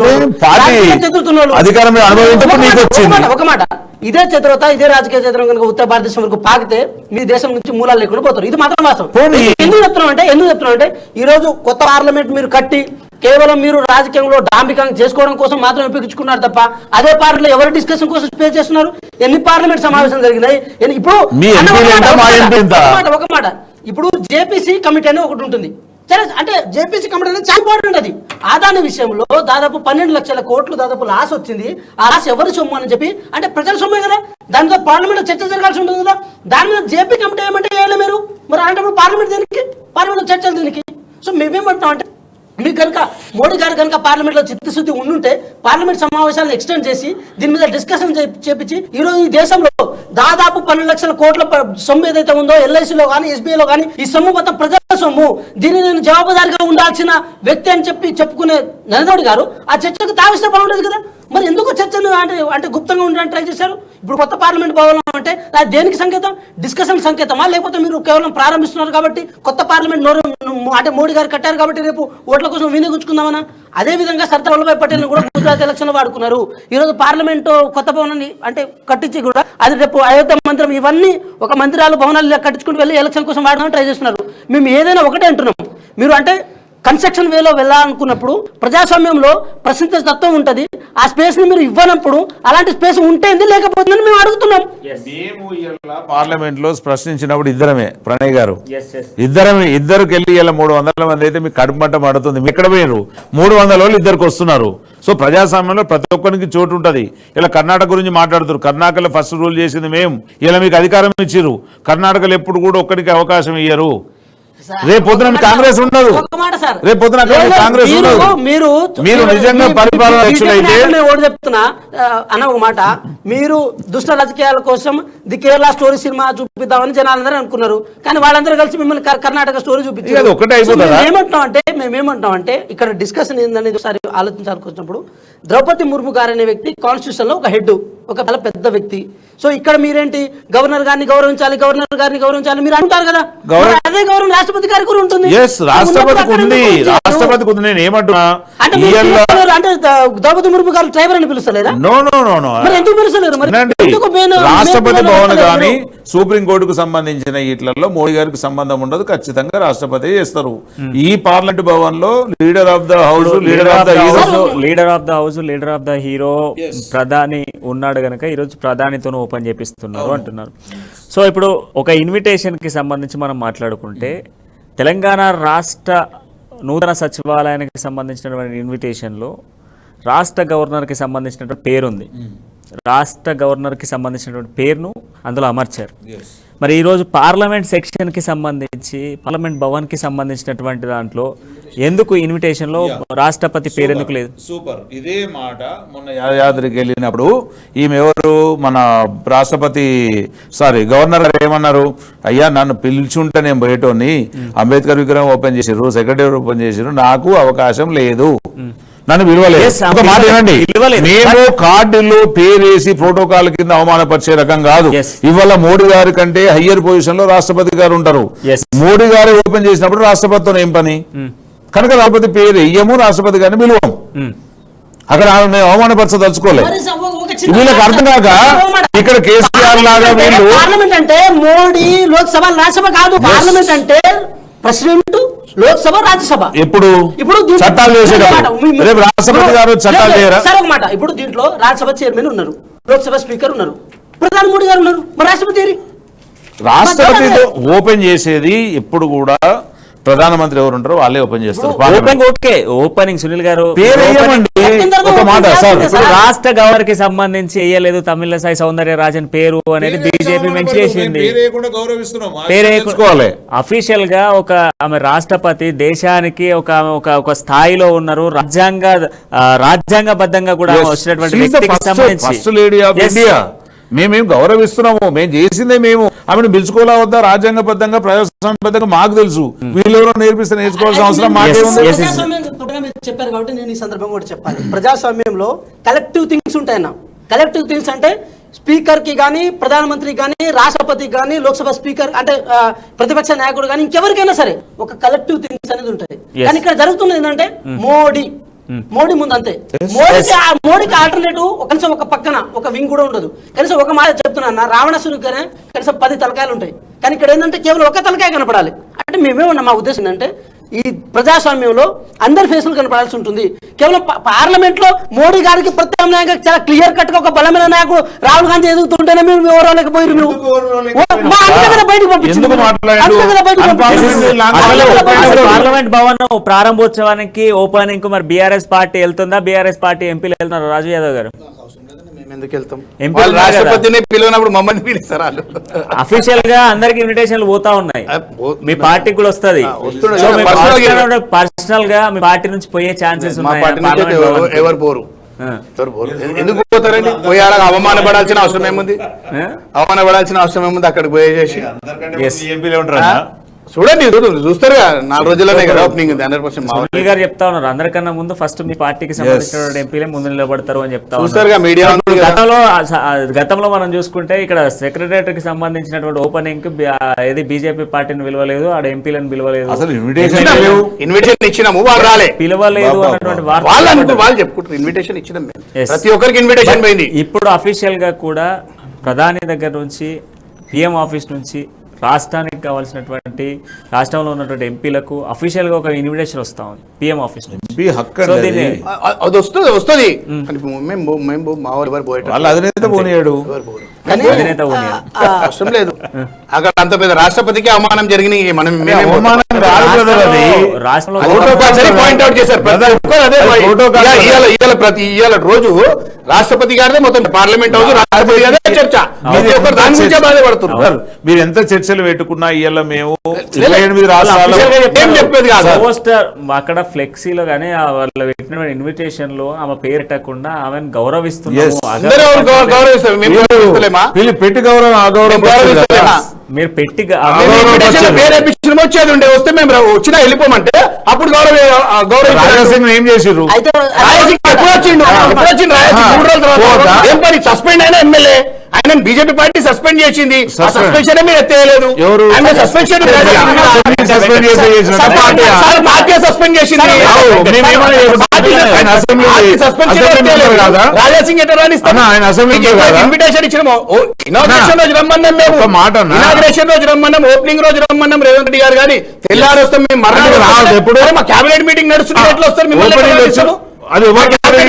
ఒక మాట. ఇదే చతురత ఇదే రాజకీయ చతురం కనుక ఉత్తర భారతదేశం వరకు పాకితే మీ దేశం నుంచి మూలాలు లేకుండా పోతారు. ఇది మాత్రం వాస్తవం. ఎందుకు చెప్తున్నాం అంటే ఈ రోజు కొత్త పార్లమెంట్ మీరు కట్టి కేవలం మీరు రాజకీయంలో డాంబికంగా చేసుకోవడం కోసం మాత్రం ఉపయోగించుకున్నారు తప్ప అదే పార్టీలో ఎవరు డిస్కషన్ కోసం స్పేస్ చేస్తున్నారు? ఎన్ని పార్లమెంట్ సమావేశాలు జరిగినాయి? ఇప్పుడు ఒక మాట, ఇప్పుడు జేపీసీ కమిటీ అని ఒకటి ఉంటుంది. అంటే జేపీసీ కమిటీ అనేది చాలా ఇంపార్టెంట్. అది ఆదాని విషయంలో దాదాపు 12 లక్షల కోట్లు దాదాపు లాస్ వచ్చింది. ఆ లాస్ ఎవరి సొమ్ము అని చెప్పి అంటే ప్రజల సొమ్మే కదా. దానితో పార్లమెంట్ లో చర్చ జరగాల్సి ఉంటుంది కదా. దాని మీద జేపీ కమిటీ ఏమంటే వేయాలి మీరు మరి అంటే పార్లమెంట్ దేనికి? పార్లమెంట్ చర్చలు దేనికి? సో మేమేమంటాం అంటే మీకు కనుక మోడీ గారు కనుక పార్లమెంట్ లో చిత్తశుద్ధి ఉండుంటే పార్లమెంట్ సమావేశాలను ఎక్స్టెండ్ చేసి దీని మీద డిస్కషన్ చేపించి ఈ రోజు ఈ దేశంలో దాదాపు 12 లక్షల కోట్ల సొమ్ము ఏదైతే ఉందో ఎల్ఐసిలో కానీ ఎస్బీఐలో కానీ ఈ సొమ్ము మొత్తం ప్రజల సొమ్ము. దీన్ని నేను జవాబుదారిగా ఉండాల్సిన వ్యక్తి అని చెప్పుకునే నరేంద్ర మోడీ గారు ఆ చర్చకు తావిస్తే బాగుండేది కదా. మరి ఎందుకు చర్చలు అంటే గుప్తంగా ఉండడానికి ట్రై చేశారు? ఇప్పుడు కొత్త పార్లమెంట్ భవనం అంటే అది దేనికి సంకేతం? డిస్కషన్ సంకేతమా? లేకపోతే మీరు కేవలం ప్రారంభిస్తున్నారు కాబట్టి కొత్త పార్లమెంట్ అంటే మోడీ గారు కట్టారు కాబట్టి రేపు ఓట్ల కోసం వినియోగించుకుందామనా? అదే విధంగా సర్దార్ వల్లభాయ్ పటేల్ కూడా గుజరాత్ ఎలక్షన్ లో వాడుకున్నారు. ఈ రోజు పార్లమెంట్ కొత్త భవనాన్ని అంటే కట్టించి కూడా అది రేపు అయోధ్య మందిరం ఇవన్నీ ఒక మందిరాలు భవనాలు కట్టించుకుంటూ వెళ్ళి ఎలక్షన్ కోసం వాడడానికి ట్రై చేస్తున్నారు. మేము ఏదైనా ఒకటే అంటున్నాం, మీరు అంటే కన్స్ట్రక్షన్ వేలో వెళ్ళాలనుకున్నప్పుడు ప్రజాస్వామ్యంలో ప్రశ్నించే తత్వం ఉంటుంది. ఆ స్పేస్ ని మీరు ఇవ్వనప్పుడు అలాంటి స్పేస్ ఉంటేంది లేకపోతుందని మేము అడుగుతున్నాం. మేము పార్లమెంట్ లో ప్రశ్నించినప్పుడు ఇద్దరమే ప్రణయ్ గారు ఇద్దరికి వెళ్ళి ఇలా 300 మంది అయితే మీకు కడుపు మంట పడుతుంది. మీ ఎక్కడ పోయారు? 300 వాళ్ళు ఇద్దరికి వస్తున్నారు. సో ప్రజాస్వామ్యంలో ప్రతి ఒక్కరికి చోటు ఉంటుంది. ఇలా కర్ణాటక గురించి మాట్లాడుతారు. కర్ణాటకలో ఫస్ట్ రూల్ చేసింది మేము. ఇలా మీకు అధికారం ఇచ్చిర్రు. కర్ణాటకలో ఎప్పుడు కూడా ఒక్కడికి అవకాశం ఇయ్యరు. రేపు పొద్దున కాంగ్రెస్ ఉండదు. రేపు పొద్దున కాంగ్రెస్ ఉండదు. మీరు నిజంగా పరిపాలన చెప్తున్నా అన్న ఒక మాట, మీరు దుష్ట రాజకీయాల కోసం ది కేరళ స్టోరీ సినిమా చూపిద్దామని జనాలందరూ అనుకున్నారు. కానీ వాళ్ళందరూ కలిసి మిమ్మల్ని కర్ణాటక స్టోరీ చూపించారు. మేమేమంటాం అంటే ఇక్కడ డిస్కషన్ ఏందనేది ఒకసారి ఆలోచించాల్సి వచ్చినప్పుడు ద్రౌపది ముర్ము గారు అనే వ్యక్తి కాన్స్టిట్యూషన్ లో ఒక హెడ్. ఒక చాలా పెద్ద వ్యక్తి. సో ఇక్కడ మీరేంటి గవర్నర్ గారిని గౌరవించాలి మీరు అంటారు కదా, అదే గౌరవం రాష్ట్రపతి గారికి కూడా ఉంటుంది. రాష్ట్రపతికి ఉంది, రాష్ట్రపతికి ఉంది. నేను ఏమంటున్నా అంటే ద్రౌపది ముర్ము గారు ట్రైబర్ అని పిలుస్తలేదా? ఎందుకు పిలుస్తలేరు? రాష్ట్రపతి భవన్ కానీ సుప్రీంకోర్టుకు సంబంధించిన వీటిలలో మోడీ గారికి సంబంధం ఉండదు, ఖచ్చితంగా రాష్ట్రపతి చేస్తారు. ఈ పార్లమెంట్ భవన్ లో leader of the house, leader of the hero ప్రధాని ఉన్నాడు గనక ఈరోజు ప్రధానితో ఓపెన్ చేపిస్తున్నారు అంటున్నారు. సో ఇప్పుడు ఒక ఇన్విటేషన్ కి సంబంధించి మనం మాట్లాడుకుంటే తెలంగాణ రాష్ట్ర నూతన సచివాలయానికి సంబంధించినటువంటి ఇన్విటేషన్లో రాష్ట్ర గవర్నర్కి సంబంధించినటువంటి పేరుంది. రాష్ట్ర గవర్నర్కి సంబంధించినటువంటి పేరును అందులో అమర్చారు. మరి ఈరోజు పార్లమెంట్ సెక్షన్కి సంబంధించి పార్లమెంట్ భవన్కి సంబంధించినటువంటి దాంట్లో ఎందుకు ఇన్విటేషన్లో రాష్ట్రపతి పేరు ఎందుకు లేదు? సూపర్. ఇదే మాట మొన్న యాదాద్రికి వెళ్ళినప్పుడు ఈమె ఎవరు మన రాష్ట్రపతి గవర్నర్ గారు ఏమన్నారు, అయ్యా నన్ను పిలుచుంటే నేను బయటోని అంబేద్కర్ విగ్రహం ఓపెన్ చేసిర్రు, సెక్రటరీ ఓపెన్ చేసిర్రు, నాకు అవకాశం లేదు, నన్ను విలువలేదు. ఒక మాట ఏమండి, మేము కార్డుల్లో పేరేసి ప్రోటోకాల్ కింద అవమానపరిచే రకం కాదు. ఇవాళ మోడీ గారి కంటే హయ్యర్ పొజిషన్ లో రాష్ట్రపతి గారు ఉంటారు. మోడీ గారు ఓపెన్ చేసినప్పుడు రాష్ట్రపతితో ఏం పని? కనుక రాష్ట్రపతి పేరు వెయ్యము, రాష్ట్రపతి గారిని పిలువం. అక్కడ మేము అవమానపరచదలుచుకోలేదు. వీళ్ళకి అర్థం కాక ఇక్కడ కేసీఆర్ లాగా వీళ్ళు పార్లమెంట్ అంటే మోడీ లోక్సభ రాజ్యసభ కాదు. పార్లమెంట్ అంటే ప్రెసిడెంట్, లోక్సభ, రాజ్యసభ. ఇప్పుడు చట్టాలు చేసేటప్పుడు రాష్ట్రపతి గారు చట్టాలు చేయరా? సరే ఒక మాట, ఇప్పుడు దీంట్లో రాజ్యసభ చైర్మన్ ఉన్నారు, లోక్సభ స్పీకర్ ఉన్నారు, ప్రధాని మోడీ గారు ఉన్నారు, మరి రాష్ట్రపతి ఓపెన్ చేసేది ఎప్పుడు కూడా ప్రధానమంత్రి ఎవరు ఉంటారో వాళ్ళే ఓపెన్ చేస్తారు. ఓపెనింగ్ సునీల్ గారు ఒక మాట సార్, రాష్ట్ర గవర్నర్ కి సంబంధించి వేయలేదు తమిళసాయి సౌందర్యరాజన్ పేరు అనేది బీజేపీ మెన్షన్ చేసింది. అఫీషియల్ గా ఒక ఆమె రాష్ట్రపతి దేశానికి ఒక స్థాయిలో ఉన్నారు, రాజ్యాంగబద్ధంగా కూడా వచ్చినటువంటి వ్యక్తికి సంబంధించి మేమేం గౌరవిస్తున్నాము, మేము చేసిందే, మేము ఆమెను పిలుచుకోవాలా వద్దా రాజ్యాంగబద్ధంగా ప్రజాస్వామ్యబద్ధంగా మాకు తెలుసు. వీళ్ళెవరో నేర్పిస్తే నేర్చుకోవాల్సిన అవసరం మాకేముంది? చెప్పారు కాబట్టి నేను ఈ సందర్భంగా కూడా చెప్పాలి. ప్రజాస్వామ్యంలో కలెక్టివ్ థింగ్స్ ఉంటాయన్న. కలెక్టివ్ థింగ్స్ అంటే స్పీకర్ కి కానీ, ప్రధానమంత్రికి కానీ, రాష్ట్రపతికి కానీ, లోక్సభ స్పీకర్ అంటే ప్రతిపక్ష నాయకుడు కానీ, ఇంకెవరికైనా సరే ఒక కలెక్టివ్ థింగ్స్ అనేది ఉంటుంది. కానీ ఇక్కడ జరుగుతున్నది ఏంటంటే మోడీ ముందు అంతే. మోడీకి ఆల్టర్నేటివ్ కనీసం ఒక పక్కన ఒక వింగ్ కూడా ఉండదు. కనీసం ఒక మాట చెప్తున్నా, రావణాసురుడికి కనీసం 10 తలకాయలు ఉంటాయి, కానీ ఇక్కడ ఏంటంటే కేవలం ఒక తలకాయ కనపడాలి. అంటే మేమేమన్నా మా ఉద్దేశం ఏంటంటే ఈ ప్రజాస్వామ్యంలో అందరి ఫేసులు కనపడాల్సి ఉంటుంది. కేవలం పార్లమెంట్ లో మోడీ గారికి ప్రత్యామ్నాయంగా చాలా క్లియర్ కట్ గా ఒక బలమైన నాయకుడు రాహుల్ గాంధీ ఎదుగుతుంటేనే మేము వివరాలేకపోయారు. పార్లమెంట్ భవన్ ప్రారంభోత్సవానికి ఓపెనింగ్ మరి బీఆర్ఎస్ పార్టీ వెళ్తుందా, బీఆర్ఎస్ పార్టీ ఎంపీలు వెళ్తున్నారు? రాజు యాదవ్ గారు అఫీషియల్ గా అందరికి ఇన్విటేషన్లు పోతా ఉన్నాయి, మీ పార్టీకి కూడా వస్తుంది. పర్సనల్ గా మీ పార్టీ నుంచి పోయే ఛాన్సెస్ ఉన్నాయి? ఎవరు పోరు, ఎందుకు పోతారండి? పోయాల అవమానపడాల్సిన అవసరం ఏముంది? అవమానపడాల్సిన అవసరం ఏముంది? అక్కడికి పోయేసి చూడండి, చూస్తారు 4 రోజుల్లోనే కదా ఓపెనింగ్ ఉంది. 100% గారు చెప్తా ఉన్నారు అందరికన్నా ముందు ఫస్ట్ మీ పార్టీకి సంబంధించిన ఎంపీలే ముందు నిలబడతారు అని చెప్తా ఉన్నారు. మీడియా గతంలో మనం చూసుకుంటే ఇక్కడ సెక్రటరియట్ కి సంబంధించినటువంటి ఓపెనింగ్ ఏది బీజేపీ పార్టీని పిలవలేదు, ఆడ ఎంపీలను పిలవలేదు, ఇన్విటేషన్ ఇచ్చినాము, వాళ్ళు రాలే, పిలవలేదు అన్నటువంటి వాళ్ళు చెప్పుకుంటారు. ఇన్విటేషన్ ఇచ్చినాం, ప్రతి ఒక్కరికి ఇన్విటేషన్ పోయింది. ఇప్పుడు అఫీషియల్ గా కూడా ప్రధాని దగ్గర నుంచి, పిఎం ఆఫీస్ నుంచి రాష్ట్రానికి కావాల్సినటువంటి రాష్ట్రంలో ఉన్నటువంటి ఎంపీలకు అఫీషియల్ గా ఒక ఇన్విటేషన్ వస్తా ఉంది పిఎం ఆఫీస్ నుంచి. అది వస్తుంది. అవసరం లేదు. అక్కడ అంత పెద్ద రాష్ట్రపతికి అవమానం జరిగినాయి. ఇవాళ రోజు రాష్ట్రపతి గారిదే మొత్తం పార్లమెంట్ హౌస్, రాష్ట్రపతి గారే చర్చ. దాని నుంచే బాధపడుతున్నారు. మీరు ఎంత చర్చలు పెట్టుకున్నా ఇవాళ మేము 28 రాష్ట్రాల్లో చెప్పేది కాదు. అక్కడ ఫ్లెక్సీలో కానీ వాళ్ళు పెట్టిన ఇన్విటేషన్ లో ఆమె పేరు పెట్టకుండా ఆమెను గౌరవిస్తున్నారు. పెట్టి గౌరవం మీరు పెట్టి వచ్చేది ఉండే, వస్తే మేము వచ్చినా వెళ్ళిపోమంటే అప్పుడు రాజాసింగ్ ఏం చేసిర్రు? అయితే ఎప్పుడు వచ్చిండు? రాజాసింగ్ 3 రోజుల తర్వాత ఏం పని? సస్పెండ్ అయిన ఎమ్మెల్యే ఆయన బీజేపీ పార్టీ సస్పెండ్ చేసింది. సస్పెన్షన్ మీరు ఎత్తేయలేదు. సస్పెన్షన్ సస్పెండ్ చేసింది. రాజాసింగ్ ఇన్విటేషన్ ఇచ్చినాము. ఇనాగ్రేషన్ రోజు రమ్మన్నాం, మేము ఇనాగ్రేషన్ రోజు రమ్మన్నాం, ఓపెనింగ్ రోజు రమ్మన్నాం రేవంత్ రెడ్డి గారు. కానీ తెల్లారి వస్తాం మేము, మరణం ఎప్పుడు మా క్యాబినెట్ మీటింగ్ నడుస్తుంది, ఎట్లా వస్తారు మిమ్మల్ని? అది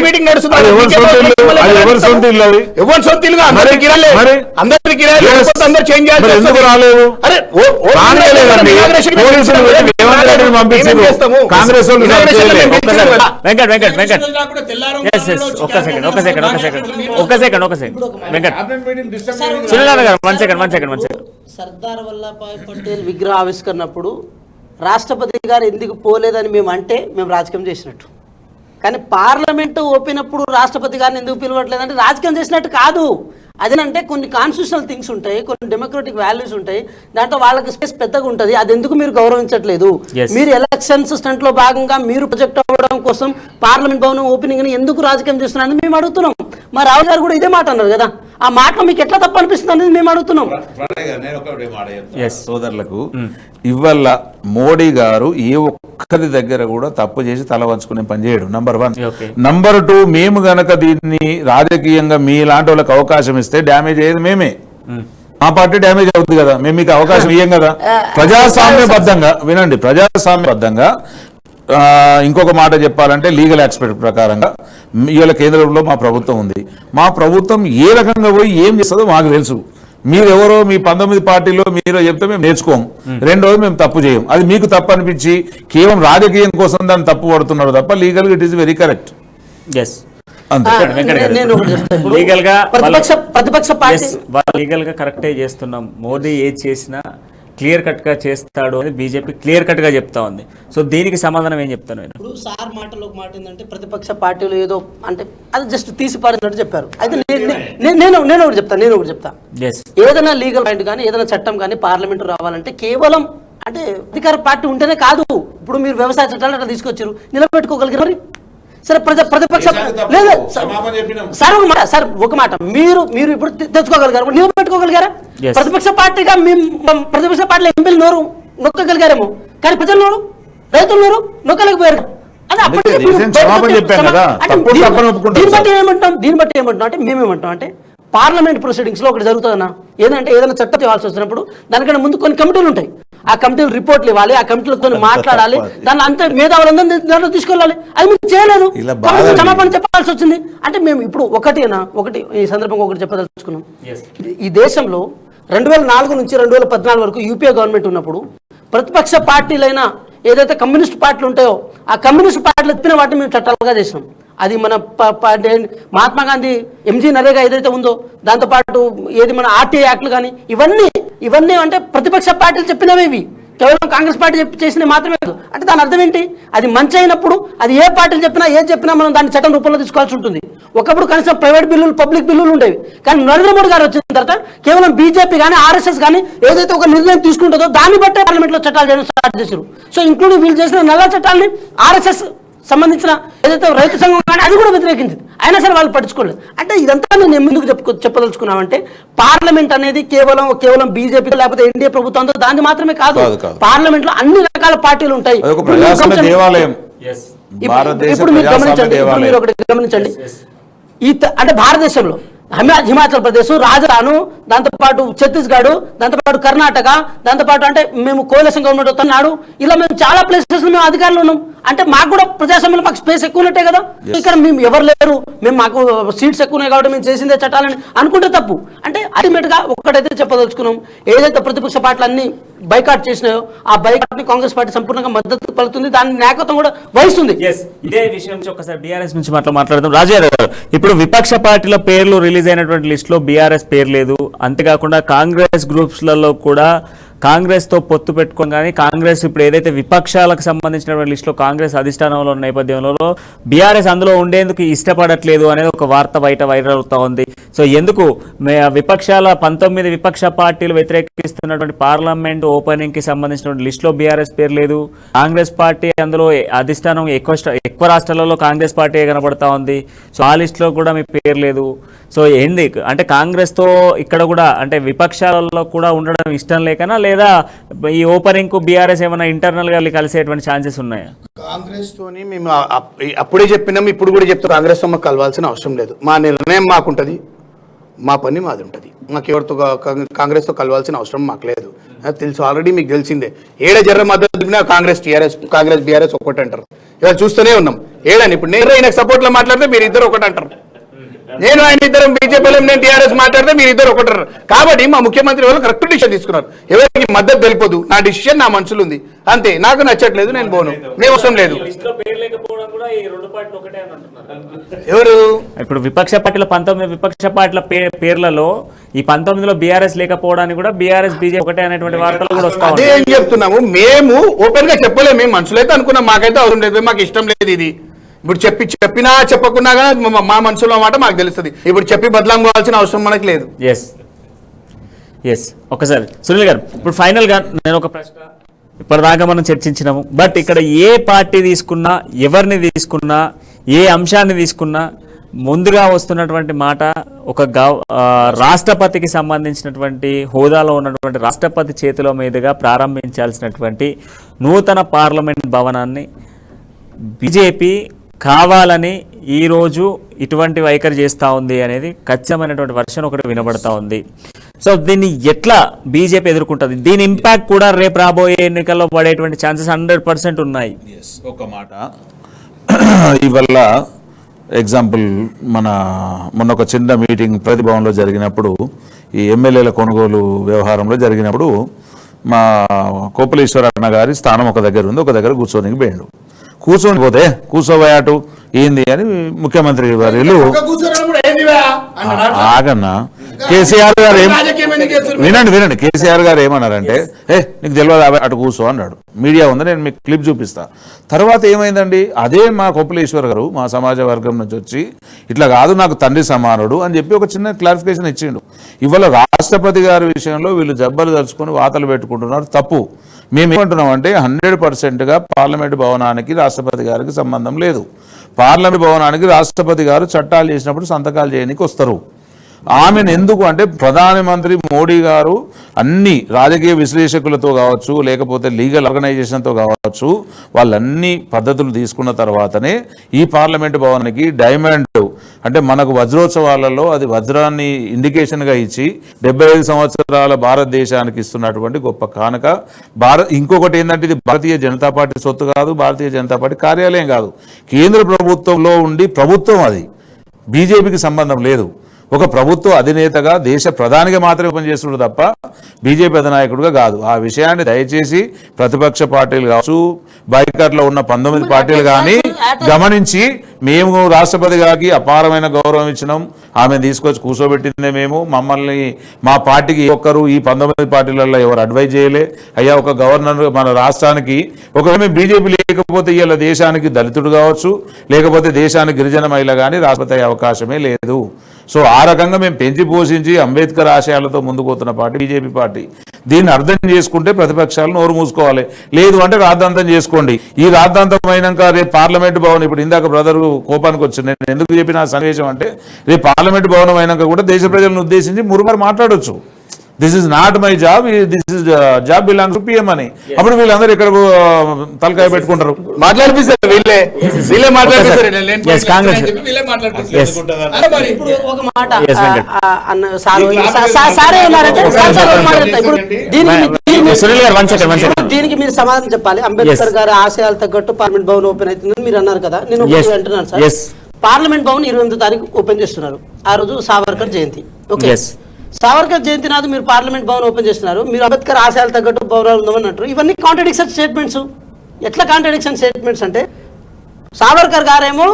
మీటింగ్ నడుస్తుంది. ఎవరి సొంత ఇల్లు? అందరికి అందరూ చేంజ్ చేయాలి. ఎందుకు రాలేదు? అరే కాంగ్రెస్ వెంకట్ వెంకట్ వెంకట్ ఒక్క సెకండ్ వెంకట్ సునీల్ గారు వన్ సెకండ్ సర్దార్ వల్లభాయ్ పటేల్ విగ్రహ ఆవిష్కరణప్పుడు రాష్ట్రపతి గారు ఎందుకు పోలేదని మేము అంటే మేము రాజకీయం చేసినట్టు. కానీ పార్లమెంటు ఓపినప్పుడు రాష్ట్రపతి గారిని ఎందుకు పిలవట్లేదంటే రాజకీయం చేసినట్టు కాదు. అదేనంటే కొన్ని కాన్స్టిట్యూషనల్ థింగ్స్ ఉంటాయి, కొన్ని డెమోక్రటిక్ వాల్యూస్ ఉంటాయి, దాంట్లో వాళ్ళకి స్పేస్ పెద్దగా ఉంటుంది. అది ఎందుకు మీరు గౌరవించట్లేదు? మీరు ఎలక్షన్స్ స్టంట్ లో భాగంగా మీరు ప్రొజెక్ట్ అవ్వడం కోసం పార్లమెంట్ భవనం ఓపెనింగ్ ని ఎందుకు రాజకీయం చేస్తున్నారని మేము అడుగుతున్నాం. మా రావు గారు కూడా ఇదే మాట అన్నారు కదా, ఆ మాటలో మీకు ఎట్లా తప్పు అనిపిస్తుంది అనేది మేము అడుగుతున్నాం. సోదరులకు ఇవాళ మోడీ గారు ఏ ఒక్కరి దగ్గర కూడా తప్పు చేసి తల వంచుకునే పని చేయడు. నంబర్ 1. నంబర్ 2, మేము గనక దీన్ని రాజకీయంగా మీ లాంటి వాళ్ళకి అవకాశం ఇస్తే డ్యామేజ్ అయ్యేది మేమే. మా పార్టీ డ్యామేజ్ అవుతుంది కదా, మేము మీకు అవకాశం ఇయ్యం కదా. ప్రజాస్వామ్యబద్ధంగా వినండి, ప్రజాస్వామ్యబద్ధంగా ఇంకొక మాట చెప్పాలంటే లీగల్ ఆస్పెక్ట్ ప్రకారంగా ఇవాళ కేంద్రంలో మా ప్రభుత్వం ఉంది. మా ప్రభుత్వం ఏ రకంగా పోయి ఏం చేస్తుందో మాకు తెలుసు. మీరెవరో మీ 19 పార్టీలో మీరు చెప్తే మేము నేర్చుకోము. రెండోది మేము తప్పు చేయం. అది మీకు తప్పు అనిపించి కేవలం రాజకీయం కోసం దాన్ని తప్పు పడుతున్నారు తప్ప legal it is very correct. Legal గా కరెక్టే చేస్తున్నాం. మోదీ ఏది చేసినా క్లియర్ కట్ గా చేస్తాడు అని బీజేపీ క్లియర్ కట్ గా చెప్తా ఉంది. సో దీనికి సమాధానం ఏం చెప్తాను? ఇప్పుడు సార్ మాటలో ఒక మాట ఏంటంటే ప్రతిపక్ష పార్టీలు ఏదో అంటే అది జస్ట్ తీసి పారినట్టు చెప్పారు. అయితే నేను ఒకటి చెప్తా. ఏదైనా లీగల్ పాయింట్ కానీ ఏదైనా చట్టం కానీ పార్లమెంట్ రావాలంటే కేవలం అంటే అధికార పార్టీ ఉంటేనే కాదు. ఇప్పుడు మీరు వ్యవసాయ చట్టాలు అట్లా తీసుకొచ్చారు, నిలబెట్టుకోగలిగారు. మరి సరే ప్రతిపక్ష లేదు సార్ ఒక మాట మీరు ఇప్పుడు తెచ్చుకోగలిగారు, నిలబెట్టుకోగలిగారా? ప్రతిపక్ష పార్టీగా ప్రతిపక్ష పార్టీలో ఎంపీలు నోరు నొక్కగలిగారేమో, కానీ ప్రజలు నోరు, రైతులు నోరు నొక్కలేకపోయారు. దీన్ని బట్టి ఏమంటున్నాం అంటే మేమేమంటాం అంటే పార్లమెంట్ ప్రొసీడింగ్స్ లో ఒకటి జరుగుతుందన్నా, ఏదంటే ఏదైనా చట్టం ఇవ్వాల్సి వచ్చినప్పుడు దానికంటే ముందు కొన్ని కమిటీలు ఉంటాయి. ఆ కమిటీలు రిపోర్ట్లు ఇవ్వాలి, ఆ కమిటీలతో మాట్లాడాలి, దాన్ని అంతా మేధావులందరూ దాంట్లో తీసుకెళ్ళాలి. అది మీరు చేయలేదు, క్షమాపణ చెప్పాల్సి వచ్చింది. అంటే మేము ఇప్పుడు ఒకటి ఈ సందర్భంగా ఒకటి చెప్పదలుచుకున్నాం. ఈ దేశంలో 2004 నుంచి 2014 వరకు యూపీఏ గవర్నమెంట్ ఉన్నప్పుడు ప్రతిపక్ష పార్టీలైన ఏదైతే కమ్యూనిస్ట్ పార్టీలు ఉంటాయో ఆ కమ్యూనిస్ట్ పార్టీలు ఎత్తిన వాటిని మేము చట్టాలుగా చేసినాం. అది మన మహాత్మా గాంధీ ఎంజీ నరేగా ఏదైతే ఉందో దాంతోపాటు ఏది మన ఆర్టీఐ యాక్ట్లు కానీ ఇవన్నీ అంటే ప్రతిపక్ష పార్టీలు చెప్పినవి. ఇవి కేవలం కాంగ్రెస్ పార్టీ చేసినవి మాత్రమే కాదు. అంటే దాని అర్థం ఏంటి? అది మంచి అయినప్పుడు అది ఏ పార్టీలు చెప్పినా ఏది చెప్పినా మనం దాన్ని చట్టం రూపంలో తీసుకోవాల్సి ఉంటుంది. ఒకప్పుడు కనీసం ప్రైవేట్ బిల్లులు పబ్లిక్ బిల్లులు ఉండేవి. కానీ నరేంద్ర మోడీ గారు వచ్చిన తర్వాత కేవలం బీజేపీ కానీ ఆర్ఎస్ఎస్ కానీ ఏదైతే ఒక నిర్ణయం తీసుకుంటుందో దాన్ని బట్టే పార్లమెంట్లో చట్టాలు చేయడం స్టార్ట్ చేశారు. సో ఇంక్లూడింగ్ వీళ్ళు చేసిన నల్ల చట్టాలని ఆర్ఎస్ఎస్ సంబంధించిన ఏదైతే రైతు సంఘం కానీ అది కూడా వ్యతిరేకించింది. అయినా సరే వాళ్ళు పట్టించుకోలేదు. అంటే ఇదంతా నేను ఎందుకు చెప్పదలుచుకున్నామంటే పార్లమెంట్ అనేది కేవలం బీజేపీ లేకపోతే ఎన్డీఏ ప్రభుత్వంతో దాన్ని మాత్రమే కాదు. పార్లమెంట్ లో అన్ని రకాల పార్టీలు ఉంటాయి. ఇప్పుడు మీరు ఒకటి గమనించండి, అంటే భారతదేశంలో హిమాచల్ ప్రదేశ్, రాజస్థాన్, దాంతోపాటు ఛత్తీస్గఢ్, దాంతోపాటు కర్ణాటక, దాంతోపాటు అంటే మేము కోalition గవర్నమెంట్ వస్తున్నాడు, ఇలా మేము చాలా ప్లేసెస్ మేము అధికారులు ఉన్నాం. అంటే మాకు కూడా ప్రజాస్వామ్యంలో మాకు స్పేస్ ఎక్కువ ఉన్నట్టే కదా. ఇక్కడ మేము ఎవరు లేరు, మాకు సీట్స్ ఎక్కువ ఉన్నాయి కాబట్టి మేము చేసిందే చట్టాలని అనుకుంటే తప్పు. అంటే అల్టిమేట్ గా ఒక్కటైతే చెప్పదలుచుకున్నాం, ఏదైతే ప్రతిపక్ష పార్టీలు అన్ని బైకాట్ చేసినాయో ఆ బైకాట్ ని కాంగ్రెస్ పార్టీ సంపూర్ణంగా మద్దతు పలుకుతుంది, దాని నాయకత్వం కూడా వహిస్తుంది. ఇదే విషయం ఒకసారి బీఆర్ఎస్ నుంచి మాట్లాడదాం. రాజయ్య గారు, ఇప్పుడు విపక్ష పార్టీల పేర్లు రిలీజ్ అయినటువంటి లిస్ట్ లో బీఆర్ఎస్ పేరు లేదు. అంతేకాకుండా కాంగ్రెస్ గ్రూప్స్లలో కూడా కాంగ్రెస్తో పొత్తు పెట్టుకొని కానీ కాంగ్రెస్ ఇప్పుడు ఏదైతే విపక్షాలకు సంబంధించినటువంటి లిస్టులో కాంగ్రెస్ అధిష్టానంలో ఉన్న నేపథ్యంలో బీఆర్ఎస్ అందులో ఉండేందుకు ఇష్టపడట్లేదు అనేది ఒక వార్త బయట వైరల్ అవుతా ఉంది. సో ఎందుకు విపక్షాల 19 విపక్ష పార్టీలు వ్యతిరేకిస్తున్నటువంటి పార్లమెంట్ ఓపెనింగ్కి సంబంధించినటువంటి లిస్టులో బీఆర్ఎస్ పేరు లేదు. కాంగ్రెస్ పార్టీ అందులో అధిష్టానం ఎక్కువ రాష్ట్రాలలో కాంగ్రెస్ పార్టీ కనబడతా ఉంది. సో ఆ లిస్టులో కూడా మీ పేరు లేదు. సో ఏంది అంటే కాంగ్రెస్తో ఇక్కడ కూడా అంటే విపక్షాలలో కూడా ఉండడం ఇష్టం లేకనా లేదా ఈ ఓపెనింగ్ కు బీఆర్ఎస్ ఏమైనా ఇంటర్నల్ గా కలిసేటువంటి ఛాన్సెస్ ఉన్నాయా? కాంగ్రెస్ తోని మేము అప్పుడే చెప్పినాం, ఇప్పుడు కూడా చెప్తాం, కాంగ్రెస్ తో మాకు కలవాల్సిన అవసరం లేదు. మా నిర్ణయం మాకుంటది, మా పని మాది ఉంటుంది. మాకు ఎవరితో కాంగ్రెస్ తో కలవాల్సిన అవసరం మాకు లేదు. తెలుసు, ఆల్రెడీ మీకు తెలిసిందే. ఏడ జర్ర మద్దతు కాంగ్రెస్ బీఆర్ఎస్ ఒకటి అంటారు. ఇవాళ చూస్తూనే ఉన్నాం. ఏడని ఇప్పుడు నేను ఆయనకు సపోర్ట్ లో మాట్లాడితే మీరు ఇద్దరు ఒకటి అంటారు, నేను ఆయన ఇద్దరం బీజేపీలో నేను టీఆర్ఎస్ మాట్లాడితే మీరు ఇద్దరు ఒకటారు. కాబట్టి మా ముఖ్యమంత్రి వాళ్ళు కరెక్ట్ డిసిషన్ తీసుకున్నారు. ఎవరికి మద్దతు తెలిపదు, నా డిసిషన్ నా మనసులో ఉంది అంతే. నాకు నచ్చట్లేదు, నేను పోను, నేను అవసరం లేదు. ఎవరు ఇప్పుడు విపక్ష పార్టీల 19 విపక్ష పార్టీల పేర్లలో ఈ 19లో బీఆర్ఎస్ లేకపోవడానికి కూడా బీఆర్ఎస్ బీజేపీ ఒకటే అనేటువంటి వార్తలు కూడా వస్తాయి. అదే ఏం చెప్తున్నాము, మేము ఓపెన్ గా చెప్పలేము. మేము మనసులో అయితే అనుకున్నాం, మాకైతే అవసరం లేదు, మాకు ఇష్టం లేదు ఇది. ఇప్పుడు చెప్పినా చెప్పకున్నా కానీ మా మనసులో మాట మాకు తెలుస్తుంది. ఇప్పుడు చెప్పి బదలాం కావాల్సిన అవసరం మనకు లేదు. ఎస్ ఒకసారి సునీల్ గారు, ఇప్పుడు ఫైనల్ గా నేను ఒక ప్రశ్న, ఇప్పటిదాకా మనం చర్చించినాము, బట్ ఇక్కడ ఏ పార్టీ తీసుకున్నా, ఎవరిని తీసుకున్నా, ఏ అంశాన్ని తీసుకున్నా ముందుగా వస్తున్నటువంటి మాట ఒక రాష్ట్రపతికి సంబంధించినటువంటి హోదాలో ఉన్నటువంటి రాష్ట్రపతి చేతిలో మీదుగా ప్రారంభించాల్సినటువంటి నూతన పార్లమెంట్ భవనాన్ని బీజేపీ కావాలని ఈరోజు ఇటువంటి వైఖరి చేస్తూ ఉంది అనేది ఖచ్చితమైనటువంటి వర్షన్ ఒకటి వినబడతా ఉంది. సో దీన్ని ఎట్లా బీజేపీ ఎదుర్కొంటుంది? దీని ఇంపాక్ట్ కూడా రేపు రాబోయే ఎన్నికల్లో పడేటువంటి ఛాన్సెస్ 100% ఉన్నాయి. ఒక మాట ఇవల్ల ఎగ్జాంపుల్ మొన్న ఒక చిన్న మీటింగ్ ప్రతిభవన్లో జరిగినప్పుడు, ఈ ఎమ్మెల్యేల కొనుగోలు వ్యవహారంలో జరిగినప్పుడు మా కోపలేశ్వర అన్న గారి స్థానం ఒక దగ్గర ఉంది, ఒక దగ్గర కూర్చొని పోయిండు. కూర్చొని పోతే కూర్చోబోయాటు ఏంది అని ముఖ్యమంత్రి వర్యులు ఆగన్నా కేసీఆర్ గారు వినండి కేసీఆర్ గారు ఏమన్నారంటే నీకు తెలియదు అటు కూర్చో అన్నాడు. మీడియా ఉంది, నేను మీకు క్లిప్ చూపిస్తా. తర్వాత ఏమైందండి, అదే మా కొప్పలేశ్వర్ గారు మా సమాజ వర్గం నుంచి వచ్చి ఇట్లా కాదు నాకు తండ్రి సమానుడు అని చెప్పి ఒక చిన్న క్లారిఫికేషన్ ఇచ్చిండు. ఇవాళ రాష్ట్రపతి గారి విషయంలో వీళ్ళు జబ్బలు దలుచుకొని వాతలు పెట్టుకుంటున్నారు, తప్పు. మేము ఏమంటున్నామంటే 100%గా పార్లమెంటు భవనానికి రాష్ట్రపతి గారికి సంబంధం లేదు. పార్లమెంట్ భవనానికి రాష్ట్రపతి గారు చట్టాలు చేసినప్పుడు సంతకాలు చేయడానికి వస్తారు. ఆమెను ఎందుకు అంటే ప్రధానమంత్రి మోడీ గారు అన్ని రాజకీయ విశ్లేషకులతో కావచ్చు, లేకపోతే లీగల్ ఆర్గనైజేషన్తో కావచ్చు, వాళ్ళన్ని పద్ధతులు తీసుకున్న తర్వాతనే ఈ పార్లమెంటు భవనానికి డైమండ్ అంటే మనకు వజ్రోత్సవాలలో అది వజ్రాన్ని ఇండికేషన్గా ఇచ్చి 75 సంవత్సరాల భారతదేశానికి ఇస్తున్నటువంటి గొప్ప కానుక. ఇంకొకటి ఏంటంటే ఇది భారతీయ జనతా పార్టీ సొత్తు కాదు, భారతీయ జనతా పార్టీ కార్యాలయం కాదు, కేంద్ర ప్రభుత్వంలో ఉండి ప్రభుత్వం, అది బీజేపీకి సంబంధం లేదు. ఒక ప్రభుత్వ అధినేతగా దేశ ప్రధానిగా మాత్రమే పనిచేస్తున్నాడు తప్ప బీజేపీ అధినాయకుడిగా కాదు. ఆ విషయాన్ని దయచేసి ప్రతిపక్ష పార్టీలు కావచ్చు, బైకాట్లో ఉన్న 19 పార్టీలు కానీ గమనించి, మేము రాష్ట్రపతి గారికి అపారమైన గౌరవం ఇచ్చినాం, ఆమె తీసుకొచ్చి కూర్చోబెట్టిందే మేము, మమ్మల్ని మా పార్టీకి ఒక్కరు ఈ 19 పార్టీలలో ఎవరు అడ్వైజ్ చేయలే. అయ్యా ఒక గవర్నర్ మన రాష్ట్రానికి ఒకవేళ బీజేపీ లేకపోతే ఇవాళ దేశానికి దళితుడు కావచ్చు, లేకపోతే దేశానికి గిరిజన మహిళ కానీ రాష్ట్రపతి అయ్యే అవకాశమే లేదు. సో ఆ రకంగా మేము పెంచి పోషించి అంబేద్కర్ ఆశయాలతో ముందుకు పోతున్న పార్టీ బీజేపీ పార్టీ. దీన్ని అర్థం చేసుకుంటే ప్రతిపక్షాలు నోరు మూసుకోవాలి, లేదు అంటే రాద్ధాంతం చేసుకోండి. ఈ రాద్ధాంతం అయినాక రేపు పార్లమెంటు భవన్, ఇప్పుడు ఇందాక బ్రదర్ కోపానికి వచ్చింది, నేను ఎందుకు చెప్పిన సన్నివేశం అంటే రేపు పార్లమెంటు భవనం అయినాక కూడా దేశ ప్రజలను ఉద్దేశించి మురుమరు మాట్లాడొచ్చు, this is not my job, this is job belongs to PM అని. అప్పుడు వీళ్ళందరూ ఇక్కడ తలకాయ పెట్టుకుంటారు, మాట్లాడిపిస్తారు, వీళ్ళే మాట్లాడిపిస్తారు. దీనికి మీరు సమాధానం చెప్పాలి. అంబేద్కర్ గారి ఆశయాలు తగ్గట్టు పార్లమెంట్ భవన్ ఓపెన్ అవుతుందని మీరు అన్నారు కదా, నేను అంటున్నాను సార్. పార్లమెంట్ భవన్ 28వ తారీఖు ఓపెన్ చేస్తున్నారు, ఆ రోజు సావర్కర్ జయంతి. ఓకే, సావర్కర్ జయంతి నాడు మీరు పార్లమెంట్ భవన్ ఓపెన్ చేస్తున్నారు, మీరు అంబేద్కర్ ఆశయాలు తగ్గట్టు భవనాలు ఉందామని అంటారు. ఇవన్నీ కాంట్రడిక్షన్ స్టేట్మెంట్స్. ఎట్లా కాంట్రడిక్షన్ స్టేట్మెంట్స్ అంటే, సావర్కర్ గారేమో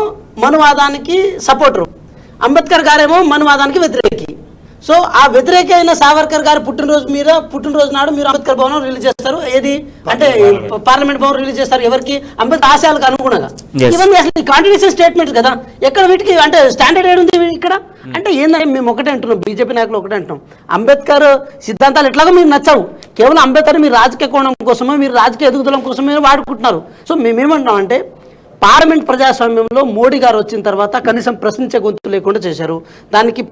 మనువాదానికి సపోర్టరు, అంబేద్కర్ గారేమో మనువాదానికి వ్యతిరేకి. సో ఆ వ్యతిరేక అయిన సావర్కర్ గారు పుట్టినరోజు నాడు మీరు అంబేద్కర్ భవనం రిలీజ్ చేస్తారు, ఏది అంటే పార్లమెంట్ భవన్ రిలీజ్ చేస్తారు ఎవరికి, అంబేద్కర్ ఆశయాలకు అనుగుణంగా. ఇవన్నీ అసలు కాంట్రడిక్షన్ స్టేట్మెంట్స్ కదా, ఎక్కడ వీటికి అంటే స్టాండర్డ్ ఏడు ఉంది ఇక్కడ అంటే ఏంటంటే మేము ఒకటే అంటున్నాం, బీజేపీ నాయకులు ఒకటే అంటున్నాం, అంబేద్కర్ సిద్ధాంతాలు ఎట్లాగో మీకు నచ్చవు, కేవలం అంబేద్కర్ మీరు రాజకీయ కోణం కోసమో మీరు రాజకీయ ఎదుగుదల కోసమే వాడుకుంటున్నారు. సో మేమేమంటున్నాం అంటే పార్లమెంట్ ప్రజాస్వామ్యంలో మోడీ గారు వచ్చిన తర్వాత కనీసం ప్రశ్నించే గొంతు లేకుండా చేశారు. దానికి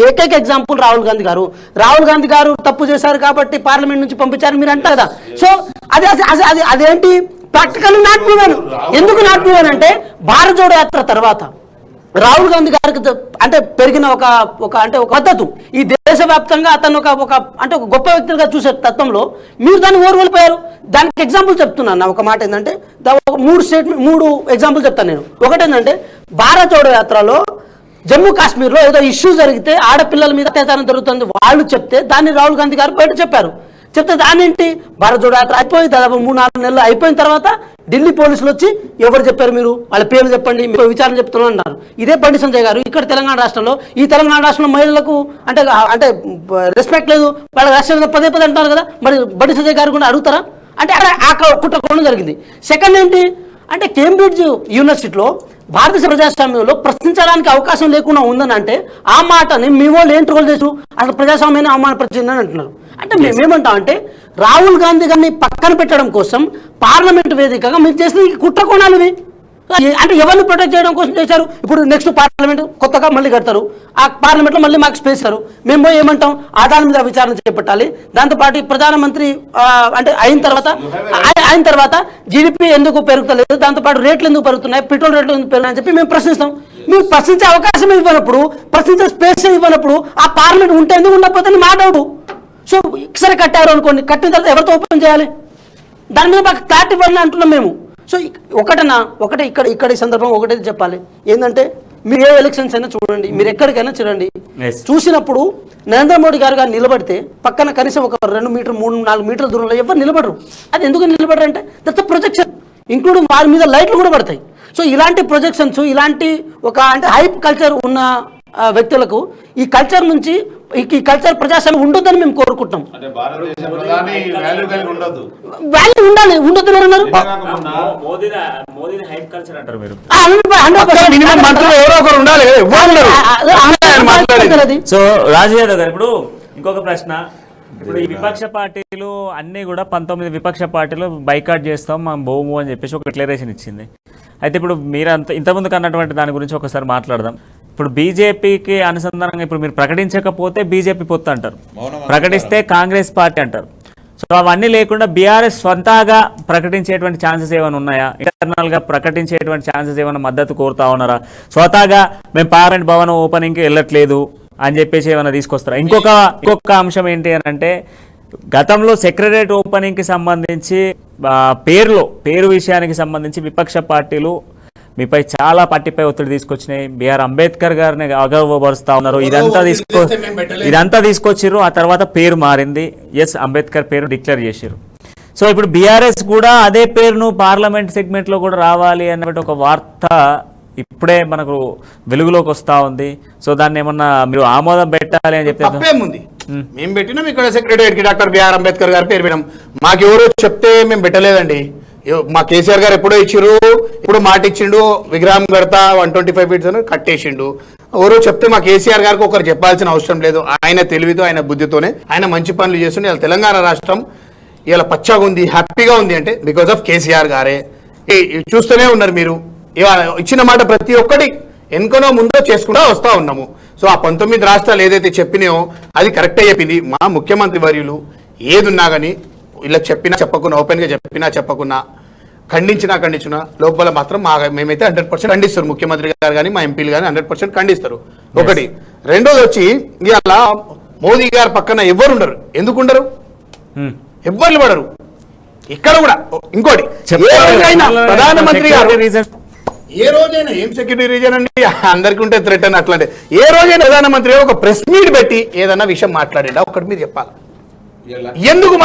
ఏకైక ఎగ్జాంపుల్ రాహుల్ గాంధీ గారు తప్పు చేశారు కాబట్టి పార్లమెంట్ నుంచి పంపించారు మీరు అంటారు కదా. సో అదేంటి ప్రాక్టికల్ నాట్ ప్రూవెన్. ఎందుకు నాట్ ప్రూవెన్ అంటే భారత్ జోడో యాత్ర తర్వాత రాహుల్ గాంధీ గారికి అంటే పెరిగిన ఒక పద్ధతి ఈ దేశవ్యాప్తంగా అతను ఒక గొప్ప వ్యక్తిగా చూసే తత్వంలో మీరు దాన్ని ఓర్వలిపోయారు. దానికి ఎగ్జాంపుల్ చెప్తున్నాను. ఒక మాట ఏంటంటే 3 ఎగ్జాంపుల్ చెప్తాను నేను. ఒకటేంటంటే భారత్ జోడో యాత్రలో జమ్మూ కాశ్మీర్లో ఏదో ఇష్యూ జరిగితే ఆడపిల్లల మీద అత్యాచారం జరుగుతుంది వాళ్ళు చెప్తే దాన్ని రాహుల్ గాంధీ గారు బయట చెప్తే దాని ఏంటి భారత్ జోడో యాత్ర అయిపోయి దాదాపు 3-4 నెలలు అయిపోయిన తర్వాత ఢిల్లీ పోలీసులు వచ్చి ఎవరు చెప్పారు మీరు వాళ్ళ పేర్లు చెప్పండి విచారణ చెప్తున్నాను అన్నారు. ఇదే బండి సంజయ్ గారు ఇక్కడ తెలంగాణ రాష్ట్రంలో మహిళలకు అంటే రెస్పెక్ట్ లేదు, వాళ్ళ రాష్ట్రంలో పదే అంటారు కదా, మరి బండి సంజయ్ గారు కూడా అడుగుతారా అంటే ఆ కుట్రకోణం జరిగింది. సెకండ్ ఏంటి అంటే కేంబ్రిడ్జ్ యూనివర్సిటీలో భారతదేశ ప్రజాస్వామ్యంలో ప్రశ్నించడానికి అవకాశం లేకుండా ఉందని అంటే ఆ మాటని మీ వాళ్ళు ఏం ట్రోల్ చేసు అసలు ప్రజాస్వామ్యాన్ని అవమానపరిచిందని అంటున్నారు. అంటే మేమేమంటాం అంటే రాహుల్ గాంధీ గారిని పక్కన పెట్టడం కోసం పార్లమెంట్ వేదికగా మీరు చేసిన కుట్ర కోణాలు ఇవి. అంటే ఎవరిని ప్రొటెక్ట్ చేయడం కోసం చేశారు. ఇప్పుడు నెక్స్ట్ పార్లమెంట్ కొత్తగా మళ్ళీ కడతారు, ఆ పార్లమెంట్లో మళ్ళీ మాకు స్పేస్ ఇస్తారు, మేము పోయి ఏమంటాం ఆధారం మీద విచారణ చేపట్టాలి. దాంతోపాటు ప్రధానమంత్రి అంటే అయిన తర్వాత జీడిపి ఎందుకు పెరుగుతలేదు, దాంతోపాటు రేట్లు ఎందుకు పెరుగుతున్నాయి, పెట్రోల్ రేట్లు ఎందుకు పెరుగుతున్నాయని చెప్పి మేము ప్రశ్నిస్తాం. మీరు ప్రశ్నించే అవకాశం ఇవ్వనప్పుడు, ప్రశ్నించే స్పేస్ ఇవ్వనప్పుడు ఆ పార్లమెంట్ ఉంటే ఎందుకు ఉండకపోతే మా డౌట్. సో సరే కట్టారు అనుకోండి, కట్టిన తర్వాత ఎవరితో ఓపెన్ చేయాలి, దాని మీద మాకు క్లారిటీ ఇవ్వాలని అంటున్నాం మేము. సో ఒకటే ఇక్కడ ఈ సందర్భం ఒకటే చెప్పాలి ఏంటంటే మీరు ఏ ఎలక్షన్స్ అయినా చూడండి, మీరు ఎక్కడికైనా చూడండి, చూసినప్పుడు నరేంద్ర మోడీ గారు నిలబడితే పక్కన కనీసం ఒక 2 మీటర్ 3-4 మీటర్ల దూరంలో ఎవరు నిలబడరు. అది ఎందుకు నిలబడరు అంటే దట్స్ ప్రొజెక్షన్, ఇంక్లూడింగ్ వారి మీద లైట్లు కూడా పడతాయి. సో ఇలాంటి ప్రొజెక్షన్స్, ఇలాంటి అంటే హైప్ కల్చర్ ఉన్న వ్యక్తులకు ఈ కల్చర్ నుంచి ఈ కల్చర్ ప్రజాస్వామ్యం ఉండొద్దని మేము కోరుకుంటున్నాం. వాల్యూ ఉండాలి, ఉండొద్దు అన్నారు. సో రాజు యాదవ్ గారు ఇప్పుడు ఇంకొక ప్రశ్న, ఇప్పుడు ఈ విపక్ష పార్టీలు అన్ని కూడా 19 విపక్ష పార్టీలు బైకాట్ చేస్తాం మనం బోము అని చెప్పేసి ఒక డిక్లరేషన్ ఇచ్చింది. అయితే ఇప్పుడు మీరు ఇంతకుముందుకు అన్నటువంటి దాని గురించి ఒకసారి మాట్లాడదాం. ఇప్పుడు బీజేపీకి అనుసంధానంగా ఇప్పుడు మీరు ప్రకటించకపోతే బీజేపీ పొత్తు అంటారు, ప్రకటిస్తే కాంగ్రెస్ పార్టీ అంటారు. సో అవన్నీ లేకుండా బీఆర్ఎస్ స్వంతగా ప్రకటించేటువంటి ఛాన్సెస్ ఏమైనా ఉన్నాయా, ఇంటర్నల్ గా ప్రకటించేటువంటి ఛాన్సెస్ ఏమైనా మద్దతు కోరుతా ఉన్నారా, స్వతహాగా మేము పార్లమెంట్ భవనం ఓపెనింగ్కి వెళ్ళట్లేదు అని చెప్పేసి ఏమైనా తీసుకొస్తారా? ఇంకొక అంశం ఏంటి అని అంటే గతంలో సెక్రటరియట్ ఓపెనింగ్కి సంబంధించి పేరు విషయానికి సంబంధించి విపక్ష పార్టీలు మీపై చాలా పార్టీపై ఒత్తిడి తీసుకొచ్చినాయి. బిఆర్ అంబేద్కర్ గారిని అగౌరవపరుస్తా ఉన్నారు. ఇదంతా తీసుకొచ్చిర్రు. ఆ తర్వాత పేరు మారింది, ఎస్ అంబేద్కర్ పేరు డిక్లేర్ చేసిర్రు. సో ఇప్పుడు బీఆర్ఎస్ కూడా అదే పేరును పార్లమెంట్ సెగ్మెంట్ లో కూడా రావాలి అన్నటువంటి ఒక వార్త ఇప్పుడే మనకు వెలుగులోకి వస్తా ఉంది. సో దాన్ని ఏమన్నా మీరు ఆమోదం పెట్టాలి అని చెప్తే మేము పెట్టినాం. ఇక్కడ సెక్రటరియట్ డాక్టర్ బిఆర్ అంబేద్కర్ గారి పేరు పెట్టాం. మాకు ఎవరో చెప్తే మేము పెట్టలేదండి. మా కేసీఆర్ గారు ఎప్పుడో ఇచ్చిరు, ఇప్పుడు మాట ఇచ్చిండు, విగ్రహం కడతా 125 ఫీట్స్ అని కట్టేసిండు. ఎవరో చెప్తే మా కేసీఆర్ గారికి ఒకరు చెప్పాల్సిన అవసరం లేదు. ఆయన తెలివితో ఆయన బుద్ధితోనే ఆయన మంచి పనులు చేస్తుండే. ఇలా తెలంగాణ రాష్ట్రం ఇలా పచ్చగా ఉంది, హ్యాపీగా ఉంది అంటే బికాస్ ఆఫ్ కేసీఆర్ గారే. చూస్తూనే ఉన్నారు మీరు, ఇచ్చిన మాట ప్రతి ఒక్కటి ఎన్కనో ముందో చేసుకుంటూ వస్తూ ఉన్నాము. సో ఆ 19 రాష్ట్రాలు ఏదైతే చెప్పినాయో అది కరెక్టే చెప్పింది. మా ముఖ్యమంత్రి వర్యులు ఏదున్నా కానీ ఇలా చెప్పినా చెప్పకున్నా, ఓపెన్గా చెప్పకున్నా, ఖండించినా లోపల మాత్రం మేమైతే 100% ఖండిస్తారు. ముఖ్యమంత్రి గారు కానీ మా ఎంపీలు కానీ 100% ఖండిస్తారు. ఒకటి. రెండోది వచ్చి ఇవాళ మోదీ గారు పక్కన ఎవరు ఉండరు. ఎందుకుండరు? ఎవ్వరు పడరు ఇక్కడ కూడా. ఇంకోటి, ప్రధానమంత్రి గారు ఏ రోజైనా ఏం సెక్యూరిటీ రీజన్ అండి అందరికీ ఉంటే థ్రెట్ అని అట్లాంటి ఏ రోజైనా ప్రధానమంత్రి ఒక ప్రెస్ మీట్ పెట్టి ఏదన్నా విషయం మాట్లాడా ఒకటి మీరు చెప్పాలి. ఎందుకు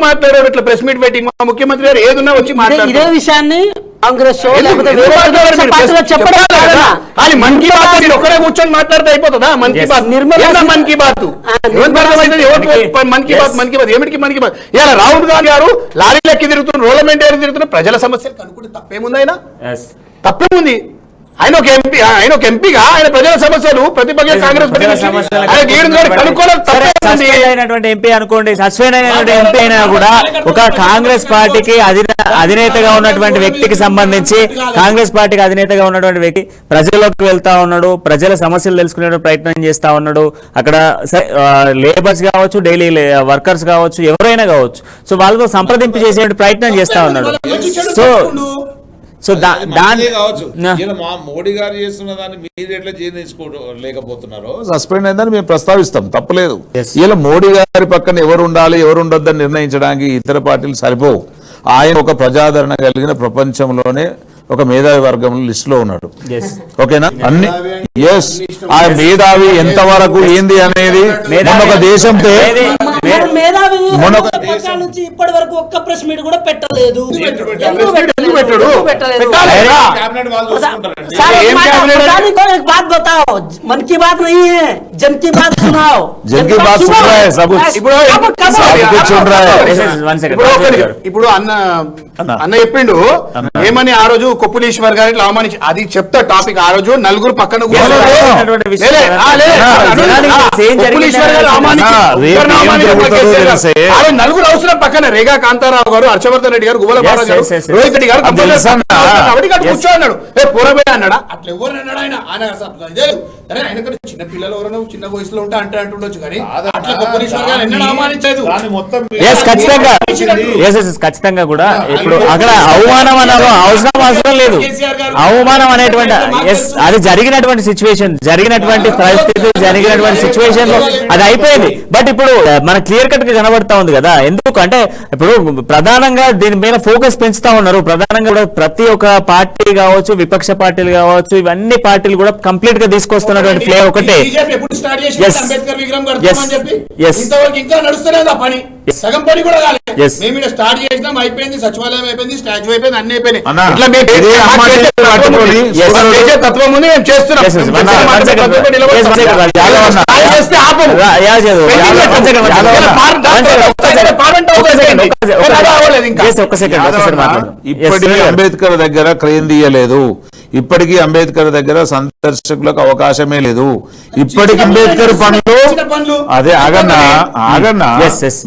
మాట్లాడారు ఇట్లా ప్రెస్ మీట్ పెట్టి? మా ముఖ్యమంత్రి గారు ఏదన్నా వచ్చి మాట్లాడారు. ఇదే విషయాన్ని కాంగ్రెస్ లేకపోతే వేరే పార్టీలో చెప్పడం కాదన్నా. కానీ మన్ కీ బాత్ మీరు ఒక్కరే కూర్చొని మాట్లాడితే అయిపోతుందా? మన్ కీ బాత్ మన్ కీ బాత్ మన్ కీ బాత్ ఏమిటికి మన్ కీ బాత్? ఇలా రాహుల్ గాంధీ గారు లారీలెక్కి తిరుగుతున్నారు, రోలమెంట్ తిరుగుతున్నారు, ప్రజల సమస్యలు కనుక్కుంటే తప్పేముంది? ఆయన తప్పేముంది? ఆయన ఒక ఎంపీగా ఆయన ప్రజల సమస్యలు ప్రతిపక్ష కాంగ్రెస్ అయినటువంటి ఎంపీ అనుకోండి, సస్పెండ్ అయినటువంటి ఎంపీ అయినా కూడా ఒక కాంగ్రెస్ పార్టీకి అధినేతగా ఉన్నటువంటి వ్యక్తికి సంబంధించి కాంగ్రెస్ పార్టీకి అధినేతగా ఉన్నటువంటి వ్యక్తి ప్రజల్లోకి వెళ్తా ఉన్నాడు, ప్రజల సమస్యలు తెలుసుకునే ప్రయత్నం చేస్తా ఉన్నాడు. అక్కడ లేబర్స్ కావచ్చు, డైలీ వర్కర్స్ కావచ్చు, ఎవరైనా కావచ్చు, సో వాళ్ళతో సంప్రదింపు చేసే ప్రయత్నం చేస్తా ఉన్నాడు. సో మోడీ గారు చేస్తున్న దాన్ని మీరు ఎట్లా జీర్ణించుకోలేకపోతున్నారో సస్పెండ్ అయిందని మేము ప్రస్తావిస్తాం, తప్పలేదు. ఇలా మోడీ గారి పక్కన ఎవరు ఉండాలి ఎవరు ఉండొద్దని నిర్ణయించడానికి ఇతర పార్టీలు సరిపోవు. ఆయన ఒక ప్రజాదరణ కలిగిన ప్రపంచంలోనే ఒక మేధావి వర్గంలో లిస్ట్ లో ఉన్నాడు. ఓకేనా? అన్ని ఎస్, ఆ మేధావి ఎంత వరకు ఏంది అనేది ఒక దేశంతో ఇప్పటి వరకు ఒక్క ప్రెస్ మీట్ కూడా పెట్టలేదు. मन की बात नहीं है, जन की बात सुनाओ. जन की बात सुन रहा है सब कुछ सुन रहा है. ఇప్పుడు అన్న చెప్పిండు ఏమని ఆ రోజు కొప్పులీశ్వర్ గారికి అవమానించి అది చెప్తా టాపిక్. ఆ రోజు నలుగురు పక్కన నలుగురు అవసరం పక్కన రేగా కాంతారావు గారు, హర్షవర్ధన్ రెడ్డి గారు, గువ్వల బాలరాజు గారు, రోహిత్ రెడ్డి గారు కూర్చో అన్నాడు. పోరబే అన్నాడా? అట్లా ఎవరు అన్నాడు? ఆయన ఆయన చిన్న పిల్లలు ఎవరైనా చిన్న వయసులో ఉంటే అంటే అంటుండొచ్చు, కానీ అట్లా కొప్పులీశ్వర్ గారు ఎన్నడూ అవమానించలేదు. ఖచ్చితంగా కూడా ఇప్పుడు అక్కడ అవమానం అన్నారు, అవసరం లేదు. అవమానం అనేటువంటి అది జరిగినటువంటి సిచ్యువేషన్, జరిగినటువంటి పరిస్థితి, జరిగినటువంటి సిచ్యువేషన్ లో అది అయిపోయింది. బట్ ఇప్పుడు మన క్లియర్ కట్ గా కనబడతా ఉంది కదా. ఎందుకు అంటే ఇప్పుడు ప్రధానంగా దీని మీద ఫోకస్ పెంచుతా ఉన్నారు. ప్రధానంగా కూడా ప్రతి ఒక్క పార్టీ కావచ్చు, విపక్ష పార్టీలు కావచ్చు, ఇవన్నీ పార్టీలు కూడా కంప్లీట్ గా తీసుకొస్తున్నటువంటి ప్లే ఒకటే. సగం పని కూడా కాలేదు, స్టార్ట్ చేసినాం, అయిపోయింది, సచివాలయం అయిపోయింది, స్టాచ్యూ అయిపోయింది, అన్ని అయిపోయింది. తత్వం ఉంది, మేము చేస్తున్నాం. ఇప్పటికీ అంబేద్కర్ దగ్గర క్రేన్ తీయలేదు, ఇప్పటికీ అంబేద్కర్ దగ్గర సందర్శకులకు అవకాశమే లేదు. ఇప్పటికి అంబేద్కర్ పనులు అదే ఆగన్నా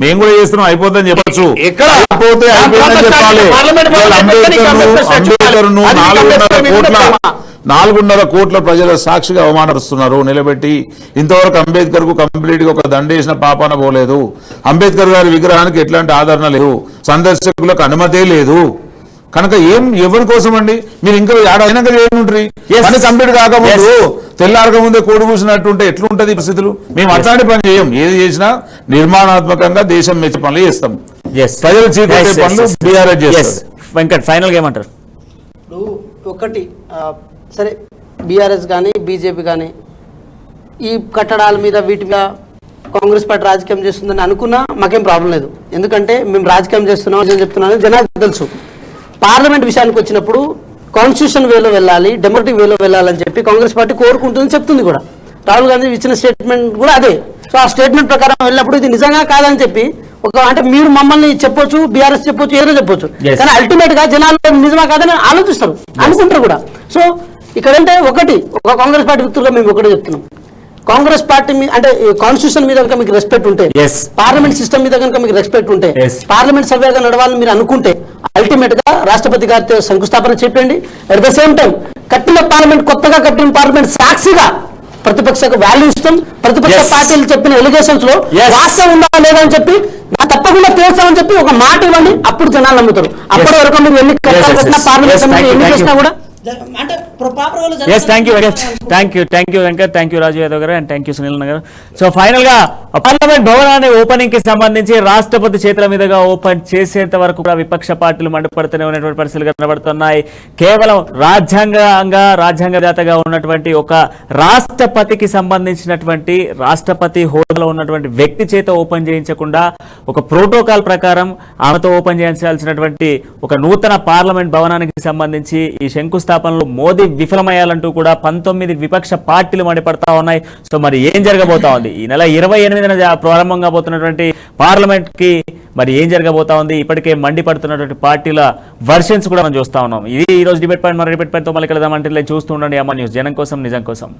మేము కూడా చేస్తున్నాం, అయిపోతుందని చెప్పచ్చు. అయిపోతే అయిపోయిందని చెప్పాలి. అంబేద్కర్ ను 4.5 కోట్ల ప్రజల సాక్షిగా అవమానపరుస్తున్నారు నిలబెట్టి. ఇంతవరకు అంబేద్కర్ కు కంప్లీట్ గా ఒక దండేసిన పాపాన పోలేదు. అంబేద్కర్ గారి విగ్రహానికి ఎట్లాంటి ఆదరణ లేదు, సందర్శకులకు అనుమతే లేదు. కనుక ఎవరి కోసం అండి? మీరు ఇంకా ఏడైనాక చేయనుంటారు. పని కంప్లీట్ కాకముందు తెల్లారక ముందే కోడి కూసినట్టుంటే ఎట్లుంటది పరిస్థితులు? మేము అట్లాంటి పని చేయం. ఏది చేసినా నిర్మాణాత్మకంగా దేశం మెచ్చే పనులు చేస్తాం. ప్రజలు చీకొట్టే పనులు బీఆర్ఎస్ చేస్తారు. వెంకట్ ఫైనల్ గా ఏమంటారు? ఇప్పుడు ఒకటి సరే, బీఆర్ఎస్ కానీ బీజేపీ కానీ ఈ కట్టడాల మీద వీటి మీద కాంగ్రెస్ పార్టీ రాజకీయం చేస్తుందని అనుకున్నా మాకేం ప్రాబ్లం లేదు. ఎందుకంటే మేము రాజకీయం చేస్తున్నాం అని చెప్తున్నాను, జనాలకు తెలుసు. పార్లమెంట్ విషయానికి వచ్చినప్పుడు కాన్స్టిట్యూషన్ వేలో వెళ్ళాలి, డెమోక్రటిక్ వేలో వెళ్ళాలని చెప్పి కాంగ్రెస్ పార్టీ కోరుకుంటుందని చెప్తుంది కూడా. రాహుల్ గాంధీ ఇచ్చిన స్టేట్మెంట్ కూడా అదే. సో ఆ స్టేట్మెంట్ ప్రకారం వెళ్ళినప్పుడు ఇది నిజంగా కాదని చెప్పి అంటే మీరు మమ్మల్ని చెప్పొచ్చు, బీఆర్ఎస్ చెప్పొచ్చు, ఏదో చెప్పొచ్చు, కానీ అల్టిమేట్ గా జనాలు నిజమా కాదని ఆలోచిస్తారు, అనుకుంటారు కూడా. సో ఇక్కడంటే ఒకటి ఒక కాంగ్రెస్ పార్టీ వ్యక్తులుగా మేము ఒకటే చెప్తున్నాం, కాంగ్రెస్ పార్టీ అంటే కాన్స్టిట్యూషన్ మీద కనుక మీకు రెస్పెక్ట్ ఉంటే, పార్లమెంట్ సిస్టమ్ మీద కనుక మీకు రెస్పెక్ట్ ఉంటే, పార్లమెంట్ సభ్యులుగా నడవాలని మీరు అనుకుంటే అల్టిమేట్ గా రాష్ట్రపతి గారితో శంకుస్థాపన చెప్పండి. అట్ ద సేమ్ టైం కట్టిన పార్లమెంట్, కొత్తగా కట్టిన పార్లమెంట్ సాక్షిగా ప్రతిపక్షకు వాల్యూ ఇస్తాం. ప్రతిపక్ష పార్టీలు చెప్పిన ఎలిగేషన్స్ లో వాస్తవం ఉందా లేదా అని చెప్పి తప్పకుండా తేల్చామని చెప్పి ఒక మాట ఇవ్వండి, అప్పుడు జనాలు నమ్ముతారు. అప్పటి వరకు మీరు ఎన్ని కట్టినా పార్లమెంట్ ఎన్ని చేసినా కూడా అంటే yes thank you Venkat, thank you Raju Yadav గారు, అండ్ థ్యాంక్ యూ సునీల్ గారు. సో ఫైనల్ గా పార్లమెంట్ భవనాన్ని ఓపెనింగ్ కి సంబంధించి రాష్ట్రపతి చేతుల మీదుగా ఓపెన్ చేసేంత వరకు కూడా విపక్ష పార్టీలు మండిపడుతూనే ఉన్నటువంటి పరిస్థితులు కనబడుతున్నాయి. కేవలం రాజ్యాంగజాతగా ఉన్నటువంటి ఒక రాష్ట్రపతికి సంబంధించినటువంటి రాష్ట్రపతి హోదాలో ఉన్నటువంటి వ్యక్తి చేత ఓపెన్ చేయించకుండా ఒక ప్రోటోకాల్ ప్రకారం ఆమెతో ఓపెన్ చేయించాల్సినటువంటి ఒక నూతన పార్లమెంట్ భవనానికి సంబంధించి ఈ శంకుస్థాపనలో మోదీ విఫలమయ్యాలంటూ కూడా 19 విపక్ష పార్టీలు మండిపడతా ఉన్నాయి. సో మరి ఏం జరగబోతా ఉంది ఈ నెల 28న ప్రారంభం కాబోతున్నటువంటి పార్లమెంట్ కి మరి ఏం జరగబోతా ఉంది? ఇప్పటికే మండిపడుతున్నటువంటి పార్టీల వర్షన్స్ కూడా మనం చూస్తా ఉన్నాం. ఇది ఈ రోజు డిబేట్ పాయింట్. మన డిబేట్ పాయింట్ తో మళ్ళీ కలుద్దాం. అంటే చూస్తూ ఉండండి అమ్మ న్యూస్, జనం కోసం నిజం కోసం.